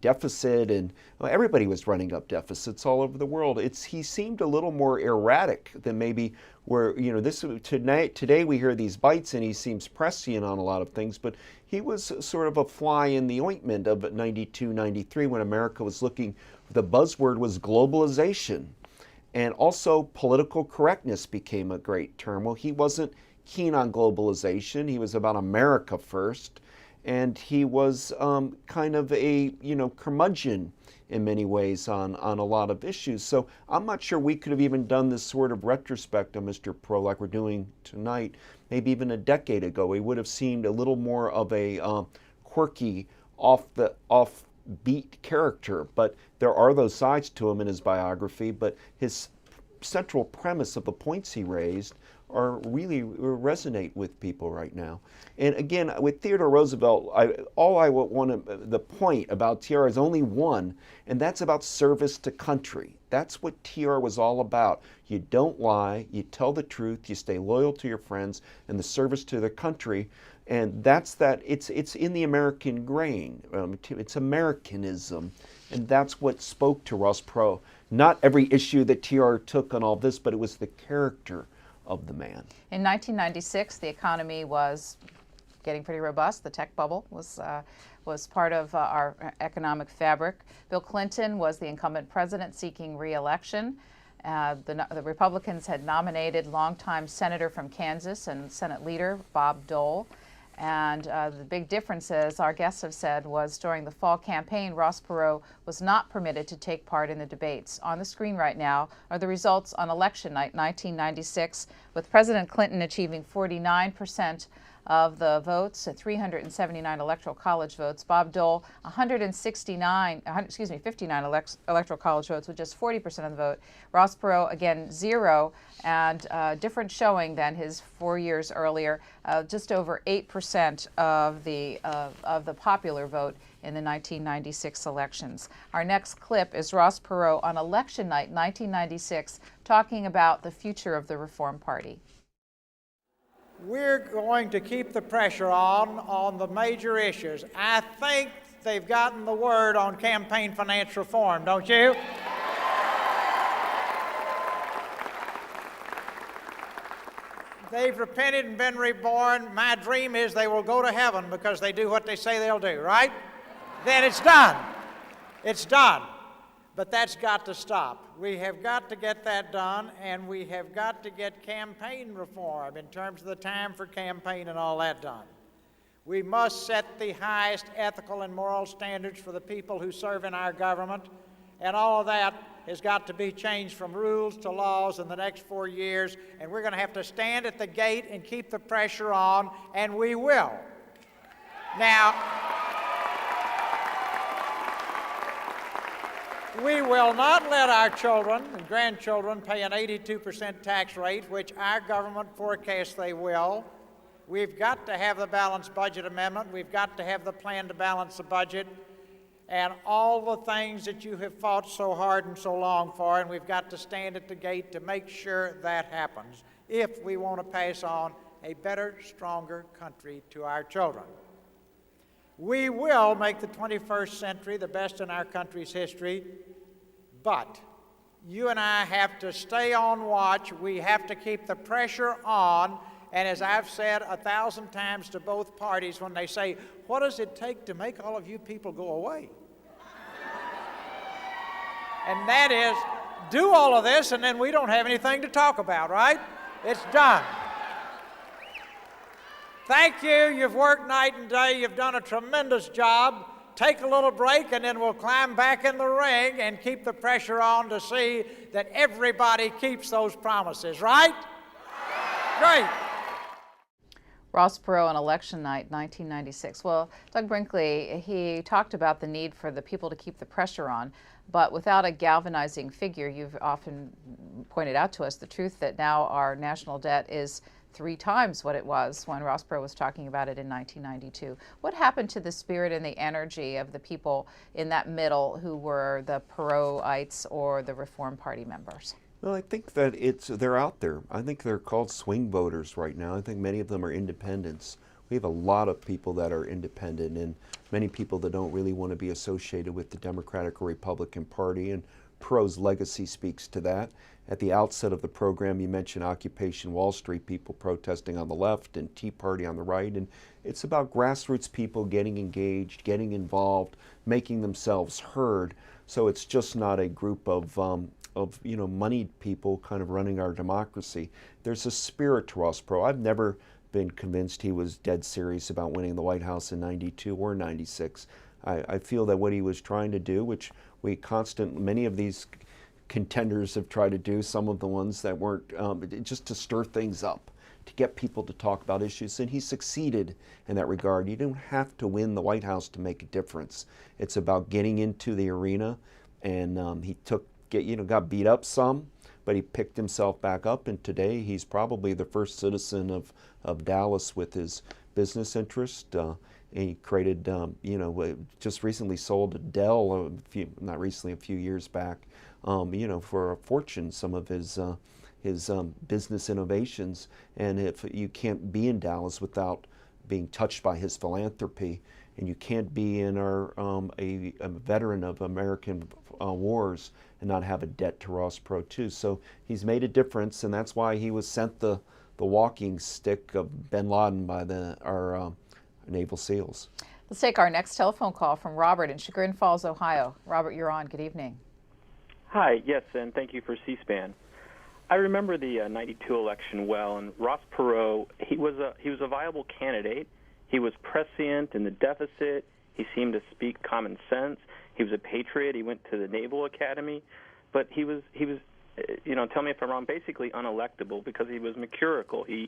deficit, and everybody was running up deficits all over the world. He seemed a little more erratic than maybe today we hear these bites and he seems prescient on a lot of things, but he was sort of a fly in the ointment of 92, 93 when America was the buzzword was globalization. And also political correctness became a great term. Well, he wasn't keen on globalization. He was about America first. And he was kind of a curmudgeon in many ways on a lot of issues. So I'm not sure we could have even done this sort of retrospect on Mr. Perot like we're doing tonight. Maybe even a decade ago, he would have seemed a little more of a quirky, offbeat character. But there are those sides to him in his biography. But his central premise of the points he raised really resonate with people right now. And again, with Theodore Roosevelt, the point about TR is only one, and that's about service to country. That's what TR was all about. You don't lie, you tell the truth, you stay loyal to your friends, and the service to their country. And it's in the American grain. It's Americanism. And that's what spoke to Ross Perot. Not every issue that TR took on all this, but it was the character of the man. In 1996, the economy was getting pretty robust. The tech bubble was part of our economic fabric. Bill Clinton was the incumbent president seeking re-election. The Republicans had nominated longtime senator from Kansas and Senate leader Bob Dole. And the big difference, as our guests have said, was during the fall campaign, Ross Perot was not permitted to take part in the debates. On the screen right now are the results on election night 1996, with President Clinton achieving 49% of the votes, 379 electoral college votes. Bob Dole, 59 electoral college votes with just 40% of the vote. Ross Perot, again, 0, and different showing than his 4 years earlier, just over 8% of the popular vote in the 1996 elections. Our next clip is Ross Perot on election night 1996, talking about the future of the Reform Party. We're going to keep the pressure on the major issues. I think they've gotten the word on campaign finance reform, don't you? They've repented and been reborn. My dream is they will go to heaven because they do what they say they'll do, right? Then it's done. It's done. But that's got to stop. We have got to get that done, and we have got to get campaign reform in terms of the time for campaign and all that done. We must set the highest ethical and moral standards for the people who serve in our government, and all of that has got to be changed from rules to laws in the next 4 years, and we're going to have to stand at the gate and keep the pressure on, and we will. Now, we will not let our children and grandchildren pay an 82% tax rate, which our government forecasts they will. We've got to have the balanced budget amendment. We've got to have the plan to balance the budget and all the things that you have fought so hard and so long for, and we've got to stand at the gate to make sure that happens if we want to pass on a better, stronger country to our children. We will make the 21st century the best in our country's history, but you and I have to stay on watch. We have to keep the pressure on, and as I've said 1,000 times to both parties when they say, what does it take to make all of you people go away? And that is, do all of this, and then we don't have anything to talk about, right? It's done. Thank you. You've worked night and day. You've done a tremendous job. Take a little break, and then we'll climb back in the ring and keep the pressure on to see that everybody keeps those promises, right? Great. Ross Perot on election night, 1996. Well, Doug Brinkley, he talked about the need for the people to keep the pressure on, but without a galvanizing figure. You've often pointed out to us the truth that now our national debt is 3 times what it was when Ross Perot was talking about it in 1992. What happened to the spirit and the energy of the people in that middle who were the Perotites or the Reform Party members? Well, I think that they're out there. I think they're called swing voters right now. I think many of them are independents. We have a lot of people that are independent and many people that don't really want to be associated with the Democratic or Republican Party, and Perot's legacy speaks to that. At the outset of the program, you mentioned Occupation Wall Street, people protesting on the left and Tea Party on the right, and it's about grassroots people getting engaged, getting involved, making themselves heard. So it's just not a group of moneyed people kind of running our democracy. There's a spirit to Ross Perot. I've never been convinced he was dead serious about winning the White House in 92 or 96. I feel that what he was trying to do, which many of these contenders have tried to do, some of the ones that weren't, just to stir things up, to get people to talk about issues, and he succeeded in that regard. You don't have to win the White House to make a difference. It's about getting into the arena, and he got beat up some, but he picked himself back up, and today he's probably the first citizen of Dallas with his business interest. And he created, just recently sold Dell, a few years back, for a fortune, some of his business innovations. And if you can't be in Dallas without being touched by his philanthropy, and you can't be in a veteran of American wars and not have a debt to Ross Perot too. So he's made a difference, and that's why he was sent the walking stick of bin Laden by our Naval SEALs. Let's take our next telephone call from Robert in Chagrin Falls, Ohio. Robert, you're on. Good evening. Hi, yes, and thank you for C-SPAN. I remember the 92 election well, and Ross Perot, he was a viable candidate. He was prescient in the deficit. He seemed to speak common sense. He was a patriot. He went to the Naval Academy, but he was tell me if I'm wrong, basically unelectable because he was mercurial. He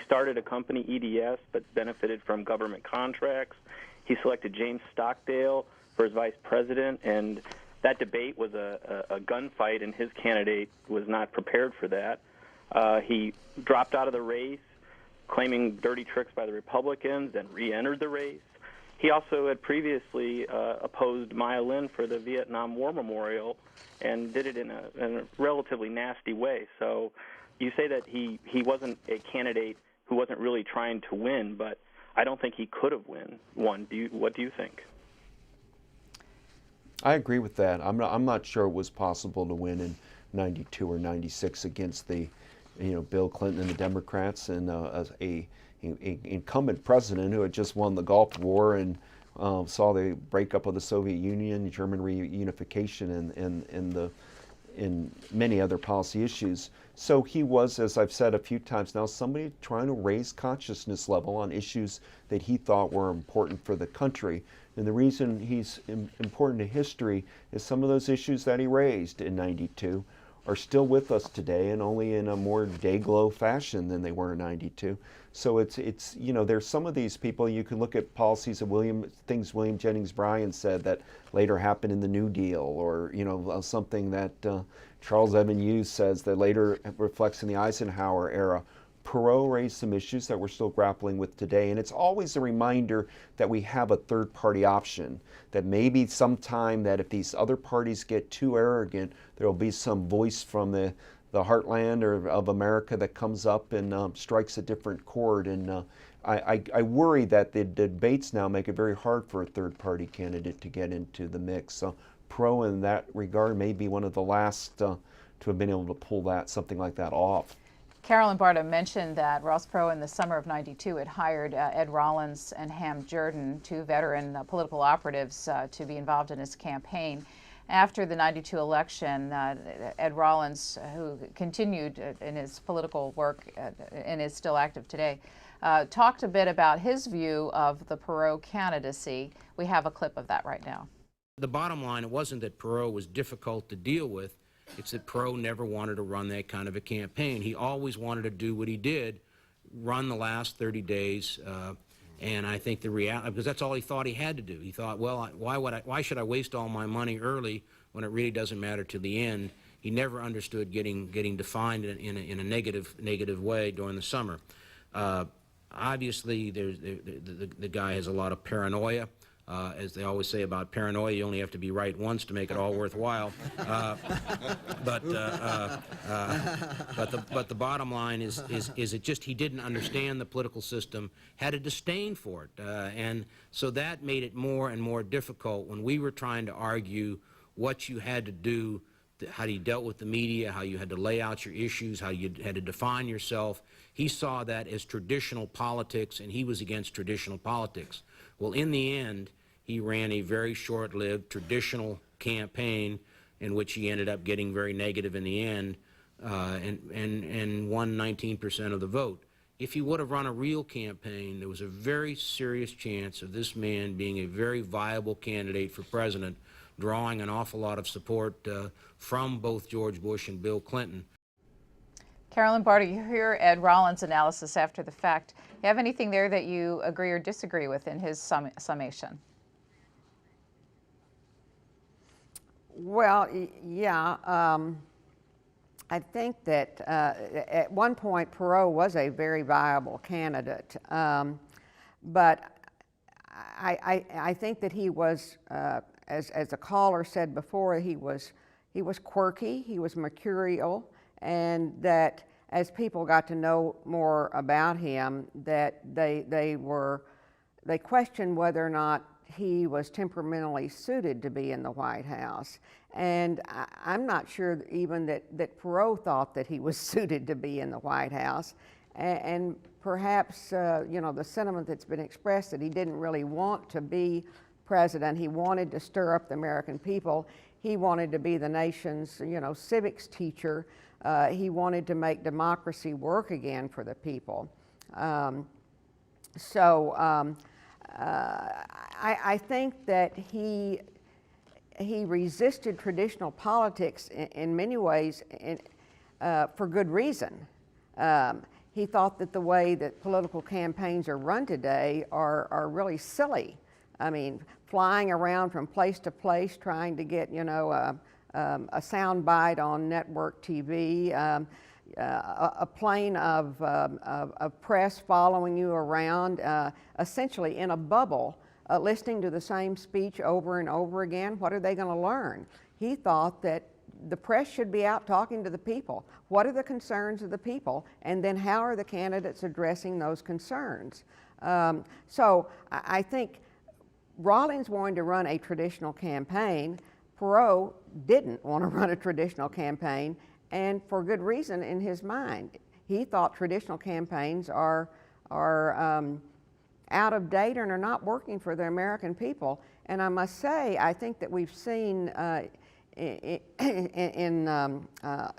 started a company, EDS, but benefited from government contracts. He selected James Stockdale for his vice president, and that debate was a gunfight, and his candidate was not prepared for that. He dropped out of the race, claiming dirty tricks by the Republicans, and re-entered the race. He also had previously opposed Maya Lin for the Vietnam War Memorial and did it in a relatively nasty way. So you say that he wasn't a candidate who wasn't really trying to win, but I don't think he could have won. What do you think? I agree with that. I'm not sure it was possible to win in 92 or 96 against the Bill Clinton and the Democrats, and a incumbent president who had just won the Gulf War and saw the breakup of the Soviet Union, German reunification, and many other policy issues. So he was, as I've said a few times now, somebody trying to raise consciousness level on issues that he thought were important for the country. And the reason he's important to history is some of those issues that he raised in 92 are still with us today, and only in a more day-glow fashion than they were in 92. So it's there's some of these people, you can look at policies of things William Jennings Bryan said that later happened in the New Deal, or something that Charles Evan Hughes says that later reflects in the Eisenhower era. Perot raised some issues that we're still grappling with today, and it's always a reminder that we have a third-party option, that maybe sometime that if these other parties get too arrogant, there will be some voice from the heartland of America that comes up and strikes a different chord. And I worry that the debates now make it very hard for a third-party candidate to get into the mix. So Perot, in that regard, may be one of the last to have been able to pull something like that off. Carolyn Barta mentioned that Ross Perot in the summer of 92 had hired Ed Rollins and Ham Jordan, 2 veteran political operatives, to be involved in his campaign. after the '92 election, Ed Rollins, who continued in his political work and is still active today, talked a bit about his view of the Perot candidacy. We have a clip of that right now. The bottom line, it wasn't that Perot was difficult to deal with. It's that Perot never wanted to run that kind of a campaign. He always wanted to do what he did, run the last 30 days, and I think the reality, because that's all he thought he had to do. He thought, well, why should I waste all my money early when it really doesn't matter to the end? He never understood getting defined in a negative way during the summer. Obviously, the guy has a lot of paranoia. As they always say about paranoia, you only have to be right once to make it all worthwhile. But the bottom line is it just he didn't understand the political system, had a disdain for it, and so that made it more and more difficult when we were trying to argue what you had to do, how you dealt with the media, how you had to lay out your issues, how you had to define yourself. He saw that as traditional politics, and he was against traditional politics. Well, in the end, he ran a very short-lived traditional campaign in which he ended up getting very negative in the end and won 19% of the vote. If he would have run a real campaign, there was a very serious chance of this man being a very viable candidate for president, drawing an awful lot of support from both George Bush and Bill Clinton. Carolyn, Barta, you hear Ed Rollins' analysis after the fact. You have anything there that you agree or disagree with in his summation? Well, yeah. I think that at one point Perot was a very viable candidate, but I think that he was, as a caller said before, he was quirky, he was mercurial, and that as people got to know more about him, that they questioned whether or not he was temperamentally suited to be in the White House. And I'm not sure even that Perot thought that he was suited to be in the White House. And perhaps, you know, the sentiment that's been expressed that he didn't really want to be president. He wanted to stir up the American people. He wanted to be the nation's, you know, civics teacher. He wanted to make democracy work again for the people. I think that he resisted traditional politics in many ways for good reason. He thought that the way that political campaigns are run today are really silly. I mean, flying around from place to place trying to get, you know, a sound bite on network TV, a plane of press following you around, essentially in a bubble, listening to the same speech over and over again. What are they going to learn? He thought that the press should be out talking to the people. What are the concerns of the people? And then how are the candidates addressing those concerns? So I think Rawlings wanted to run a traditional campaign. Perot didn't want to run a traditional campaign, and for good reason in his mind. He thought traditional campaigns are out of date and are not working for the American people. And I must say, I think that we've seen in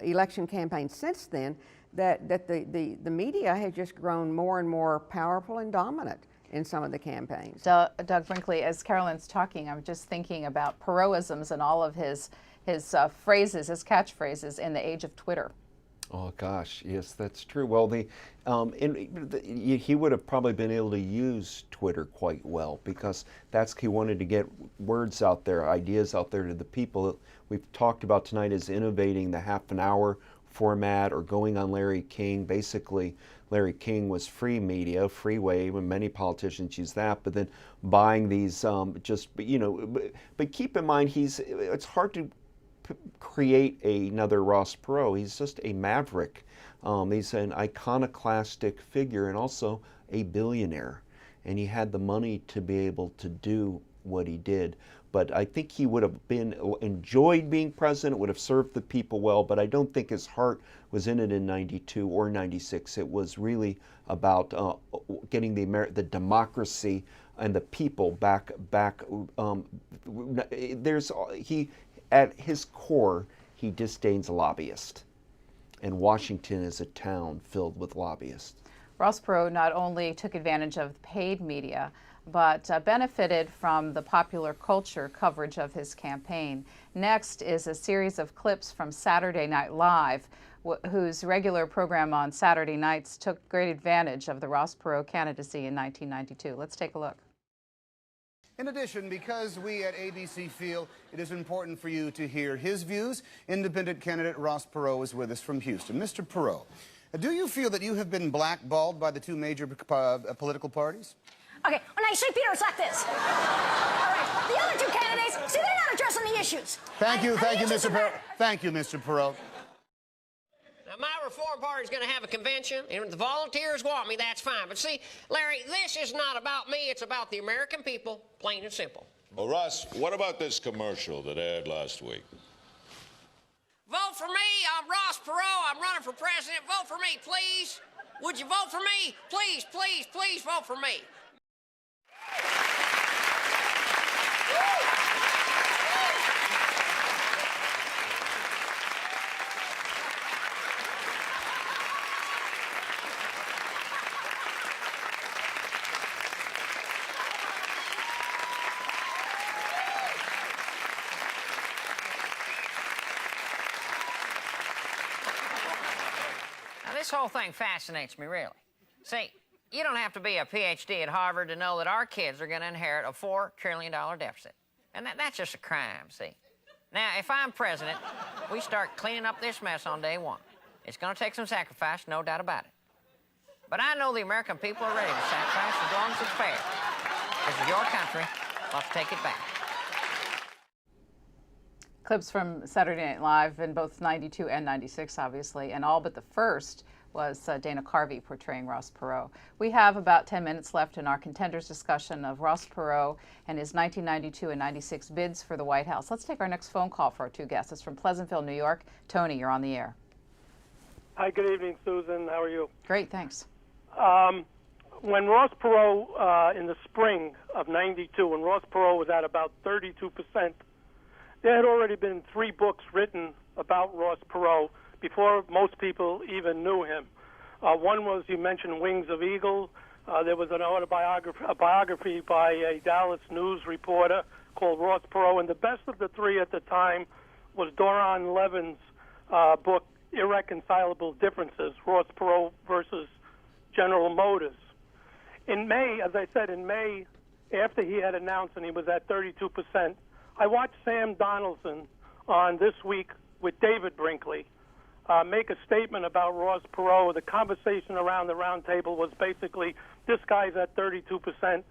election campaigns since then that the media has just grown more and more powerful and dominant in some of the campaigns. Doug Brinkley, as Carolyn's talking, I'm just thinking about Perotisms and all of his phrases, his catchphrases in the age of Twitter. Oh gosh, yes, that's true. Well, he would have probably been able to use Twitter quite well because he wanted to get words out there, ideas out there to the people. We've talked about tonight is innovating the half-an-hour format or going on Larry King. Basically, Larry King was free media, free wave, and many politicians use that. But then buying these, but keep in mind, it's hard to create another Ross Perot. He's just a maverick. He's an iconoclastic figure and also a billionaire. And he had the money to be able to do what he did. But I think he would have enjoyed being president, would have served the people well, but I don't think his heart was in it in 92 or 96. It was really about getting the democracy and the people back. at his core, he disdains lobbyists. And Washington is a town filled with lobbyists. Ross Perot not only took advantage of paid media, but benefited from the popular culture coverage of his campaign. Next is a series of clips from Saturday Night Live, whose regular program on Saturday nights took great advantage of the Ross Perot candidacy in 1992. Let's take a look. In addition, because we at ABC feel it is important for you to hear his views, independent candidate Ross Perot is with us from Houston. Mr. Perot, do you feel that you have been blackballed by the two major political parties? Okay, well, now you see, Peter, it's like this. All right, the other two candidates, see, they're not addressing the issues. Thank you, Mr. Perot. Thank you, Mr. Perot. Now, my Reform Party is going to have a convention, and if the volunteers want me, that's fine. But see, Larry, this is not about me. It's about the American people, plain and simple. Well, Ross, what about this commercial that aired last week? Vote for me. I'm Ross Perot. I'm running for president. Vote for me, please. Would you vote for me? Please, please, please vote for me. Now, this whole thing fascinates me, really. See, you don't have to be a PhD at Harvard to know that our kids are going to inherit a $4 trillion deficit. And that's just a crime, see. Now, if I'm president, we start cleaning up this mess on day one. It's going to take some sacrifice, no doubt about it. But I know the American people are ready to sacrifice as long as it's fair. This is your country. Let's take it back. Clips from Saturday Night Live in both 92 and 96, obviously, and all but the first was Dana Carvey portraying Ross Perot. We have about 10 minutes left in our contenders discussion of Ross Perot and his 1992 and 96 bids for the White House. Let's take our next phone call for our two guests. It's from Pleasantville, New York. Tony, you're on the air. Hi, good evening, Susan. How are you? Great, thanks. When Ross Perot, in the spring of 92, when Ross Perot was at about 32%, there had already been 3 books written about Ross Perot before most people even knew him. One was, you mentioned, Wings of Eagle. There was an biography by a Dallas News reporter called Ross Perot, and the best of the 3 at the time was Doron Levin's book, Irreconcilable Differences, Ross Perot versus General Motors. In May, as I said, in May, after he had announced and he was at 32%, I watched Sam Donaldson on This Week with David Brinkley make a statement about Ross Perot. The conversation around the round table was basically, this guy's at 32%.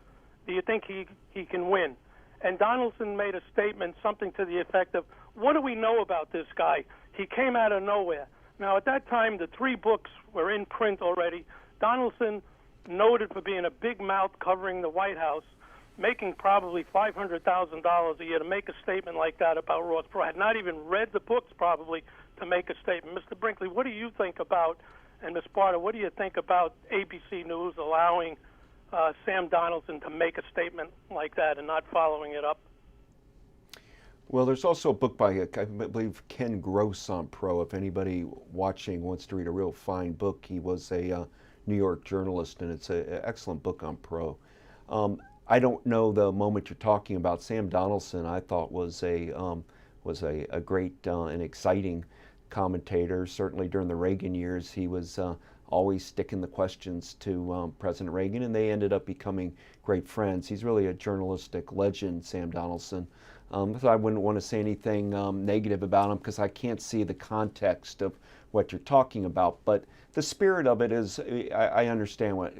Do you think he can win? And Donaldson made a statement, something to the effect of, what do we know about this guy? He came out of nowhere. Now, at that time, the 3 books were in print already. Donaldson, noted for being a big mouth covering the White House, making probably $500,000 a year, to make a statement like that about Ross Perot. Had not even read the books probably to make a statement. Mr. Brinkley, what do you think about, and Ms. Barta, what do you think about ABC News allowing Sam Donaldson to make a statement like that and not following it up? Well, there's also a book by, I believe, Ken Gross on Perot. If anybody watching wants to read a real fine book, he was a New York journalist, and it's an excellent book on Perot. I don't know the moment you're talking about. Sam Donaldson, I thought, was a great and exciting commentator. Certainly during the Reagan years, he was always sticking the questions to President Reagan, and they ended up becoming great friends. He's really a journalistic legend, Sam Donaldson. So I wouldn't want to say anything negative about him, because I can't see the context of what you're talking about. But the spirit of it is, I understand what,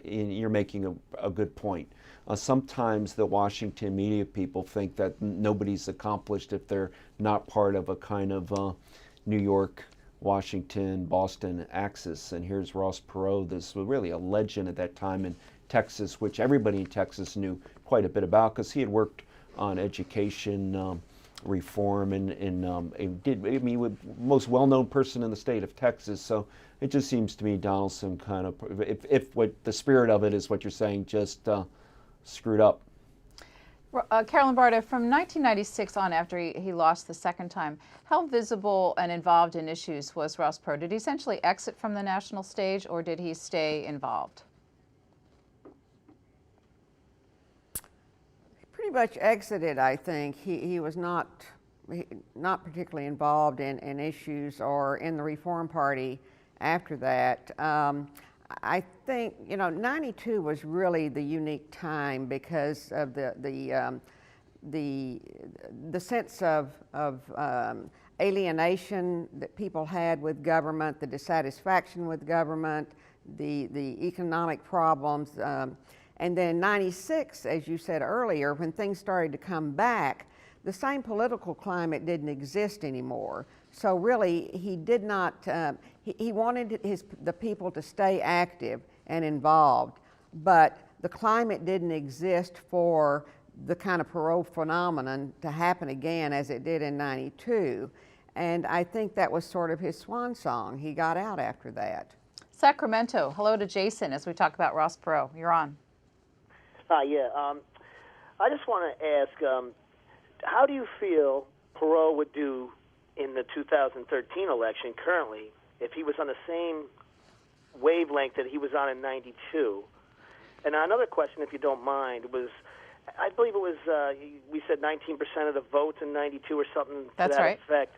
you're making a good point. Sometimes the Washington media people think that nobody's accomplished if they're not part of a kind of New York, Washington, Boston axis. And here's Ross Perot, this was really a legend at that time in Texas, which everybody in Texas knew quite a bit about, because he had worked on education reform and did, I mean, was most well-known person in the state of Texas. So it just seems to me Donaldson kind of, if what the spirit of it is what you're saying, just screwed up. Carolyn, Barta, from 1996 on, after he lost the second time, how visible and involved in issues was Ross Perot? Did he essentially exit from the national stage, or did he stay involved? He pretty much exited, I think. He was not particularly involved in issues or in the Reform Party after that. I think, you know, 92 was really the unique time because of the sense of alienation that people had with government, the dissatisfaction with government, the economic problems. And then 96, as you said earlier, when things started to come back, the same political climate didn't exist anymore. So really, he did not, he wanted the people to stay active and involved, but the climate didn't exist for the kind of Perot phenomenon to happen again as it did in 92. And I think that was sort of his swan song. He got out after that. Sacramento, hello to Jason as we talk about Ross Perot. You're on. Hi, yeah. I just want to ask, how do you feel Perot would do in the 2013 election currently if he was on the same wavelength that he was on in 92? And another question, if you don't mind, was, I believe it was, we said 19% of the votes in 92 or something to That's that right. effect.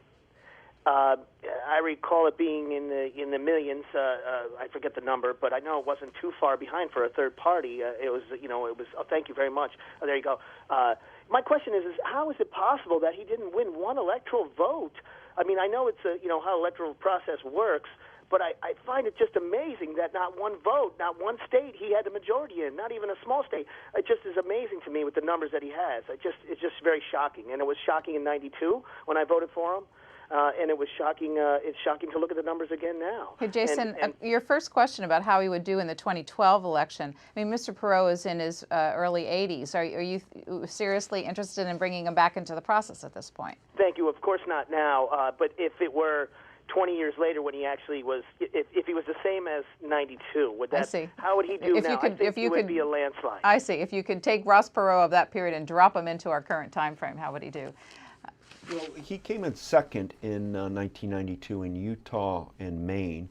I recall it being in the millions. I forget the number, but I know it wasn't too far behind for a third party. It was, you know, it was. Oh, thank you very much. Oh, there you go. My question is how is it possible that he didn't win one electoral vote? I mean, I know it's you know, how electoral process works, but I find it just amazing that not one vote, not one state he had the majority in, not even a small state. It just is amazing to me with the numbers that he has. It's just very shocking, and it was shocking in '92 when I voted for him. And it was shocking. It's shocking to look at the numbers again now. Hey, Jason, your first question about how he would do in the 2012 election. I mean, Mr. Perot is in his early 80s. Are you seriously interested in bringing him back into the process at this point? Thank you. Of course not now. But if it were 20 years later when he actually was, if he was the same as 92, would that? I see. How would he do if now? You could, I think if you it would could, be a landslide. I see. If you could take Ross Perot of that period and drop him into our current time frame, how would he do? Well, he came in second in 1992 in Utah and Maine,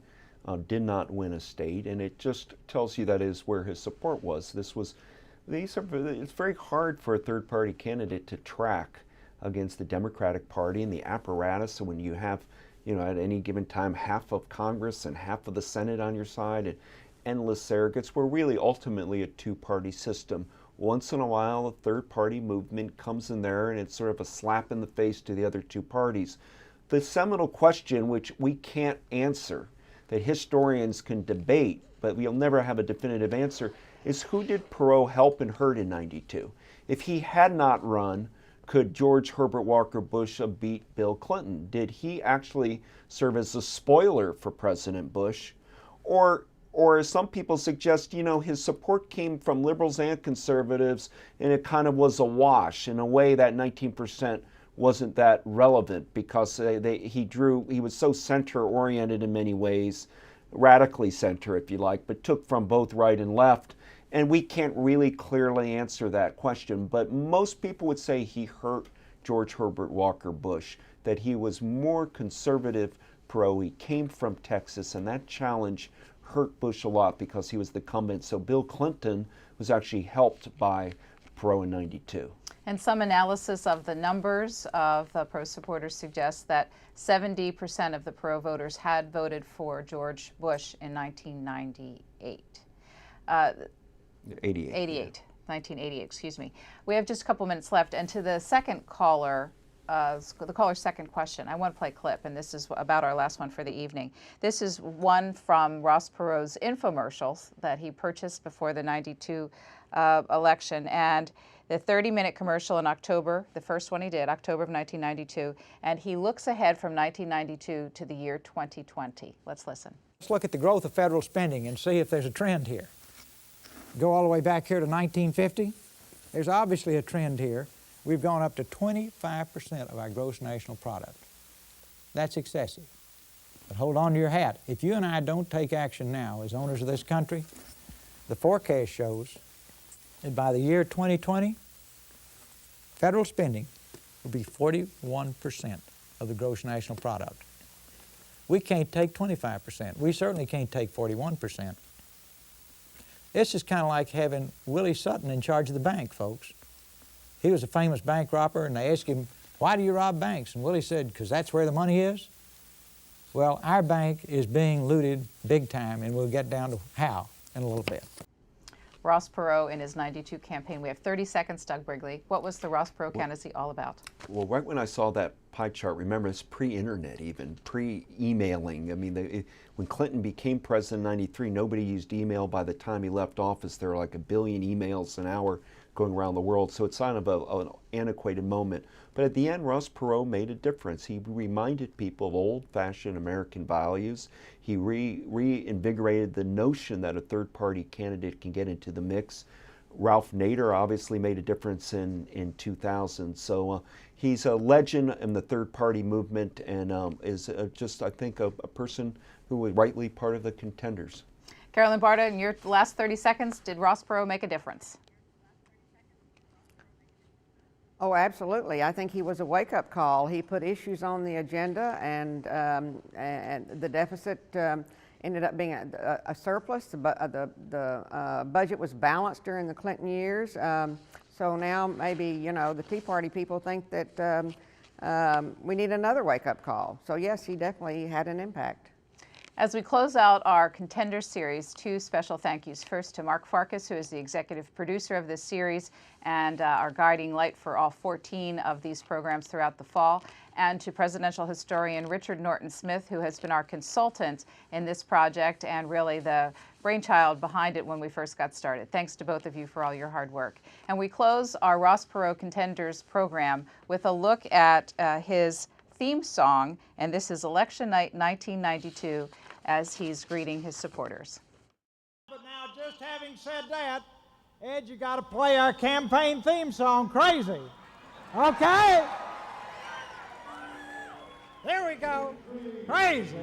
did not win a state, and it just tells you that is where his support was. It's very hard for a third-party candidate to track against the Democratic Party and the apparatus. So when you have, you know, at any given time, half of Congress and half of the Senate on your side, and endless surrogates, we're really ultimately a two-party system. Once in a while, a third-party movement comes in there, and it's sort of a slap in the face to the other two parties. The seminal question, which we can't answer, that historians can debate, but we'll never have a definitive answer, is who did Perot help and hurt in '92? If he had not run, could George Herbert Walker Bush have beat Bill Clinton? Did he actually serve as a spoiler for President Bush? Or as some people suggest, you know, his support came from liberals and conservatives, and it kind of was a wash. In a way, that 19% wasn't that relevant because he was so center-oriented in many ways, radically center, if you like, but took from both right and left. And we can't really clearly answer that question, but most people would say he hurt George Herbert Walker Bush, that he was more conservative pro. He came from Texas, and that challenge hurt Bush a lot because he was the incumbent. So Bill Clinton was actually helped by Perot in '92. And some analysis of the numbers of the Perot supporters suggests that 70% of the Perot voters had voted for George Bush in 1998. 1988, excuse me. We have just a couple minutes left. And to the second caller, the caller's second question, I want to play a clip, and this is about our last one for the evening. This is one from Ross Perot's infomercials that he purchased before the '92 election, and the 30-minute commercial in October, the first one he did, October of 1992, and he looks ahead from 1992 to the year 2020. Let's listen. Let's look at the growth of federal spending and see if there's a trend here. Go all the way back here to 1950. There's obviously a trend here. We've gone up to 25% of our gross national product. That's excessive. But hold on to your hat. If you and I don't take action now as owners of this country, the forecast shows that by the year 2020, federal spending will be 41% of the gross national product. We can't take 25%. We certainly can't take 41%. This is kind of like having Willie Sutton in charge of the bank, folks. He was a famous bank robber, and they asked him, why do you rob banks? And Willie said, because that's where the money is. Well, our bank is being looted big time, and we'll get down to how in a little bit. Ross Perot in his 92 campaign. We have 30 seconds, Doug Brinkley. What was the Ross Perot candidacy all about? Well, right when I saw that pie chart, remember it's pre-internet even, pre-emailing. I mean, when Clinton became president in 93, nobody used email. By the time he left office, there were like 1 billion emails an hour going around the world. So it's kind of an antiquated moment. But at the end, Ross Perot made a difference. He reminded people of old-fashioned American values. He reinvigorated the notion that a third-party candidate can get into the mix. Ralph Nader obviously made a difference in 2000. So he's a legend in the third-party movement and is just, I think, a person who was rightly part of the contenders. Carolyn, Barta, in your last 30 seconds, did Ross Perot make a difference? Oh, absolutely. I think he was a wake-up call. He put issues on the agenda, and the deficit ended up being a surplus. The budget was balanced during the Clinton years. So now maybe, you know, the Tea Party people think that we need another wake-up call. So yes, he definitely had an impact. As we close out our Contender Series, 2 special thank yous. First to Mark Farkas, who is the executive producer of this series and our guiding light for all 14 of these programs throughout the fall, and to presidential historian Richard Norton Smith, who has been our consultant in this project and really the brainchild behind it when we first got started. Thanks to both of you for all your hard work. And we close our Ross Perot Contenders program with a look at his theme song, and this is Election Night 1992, as he's greeting his supporters. But now, just having said that, Ed, you got to play our campaign theme song, Crazy. Okay? There we go. Crazy.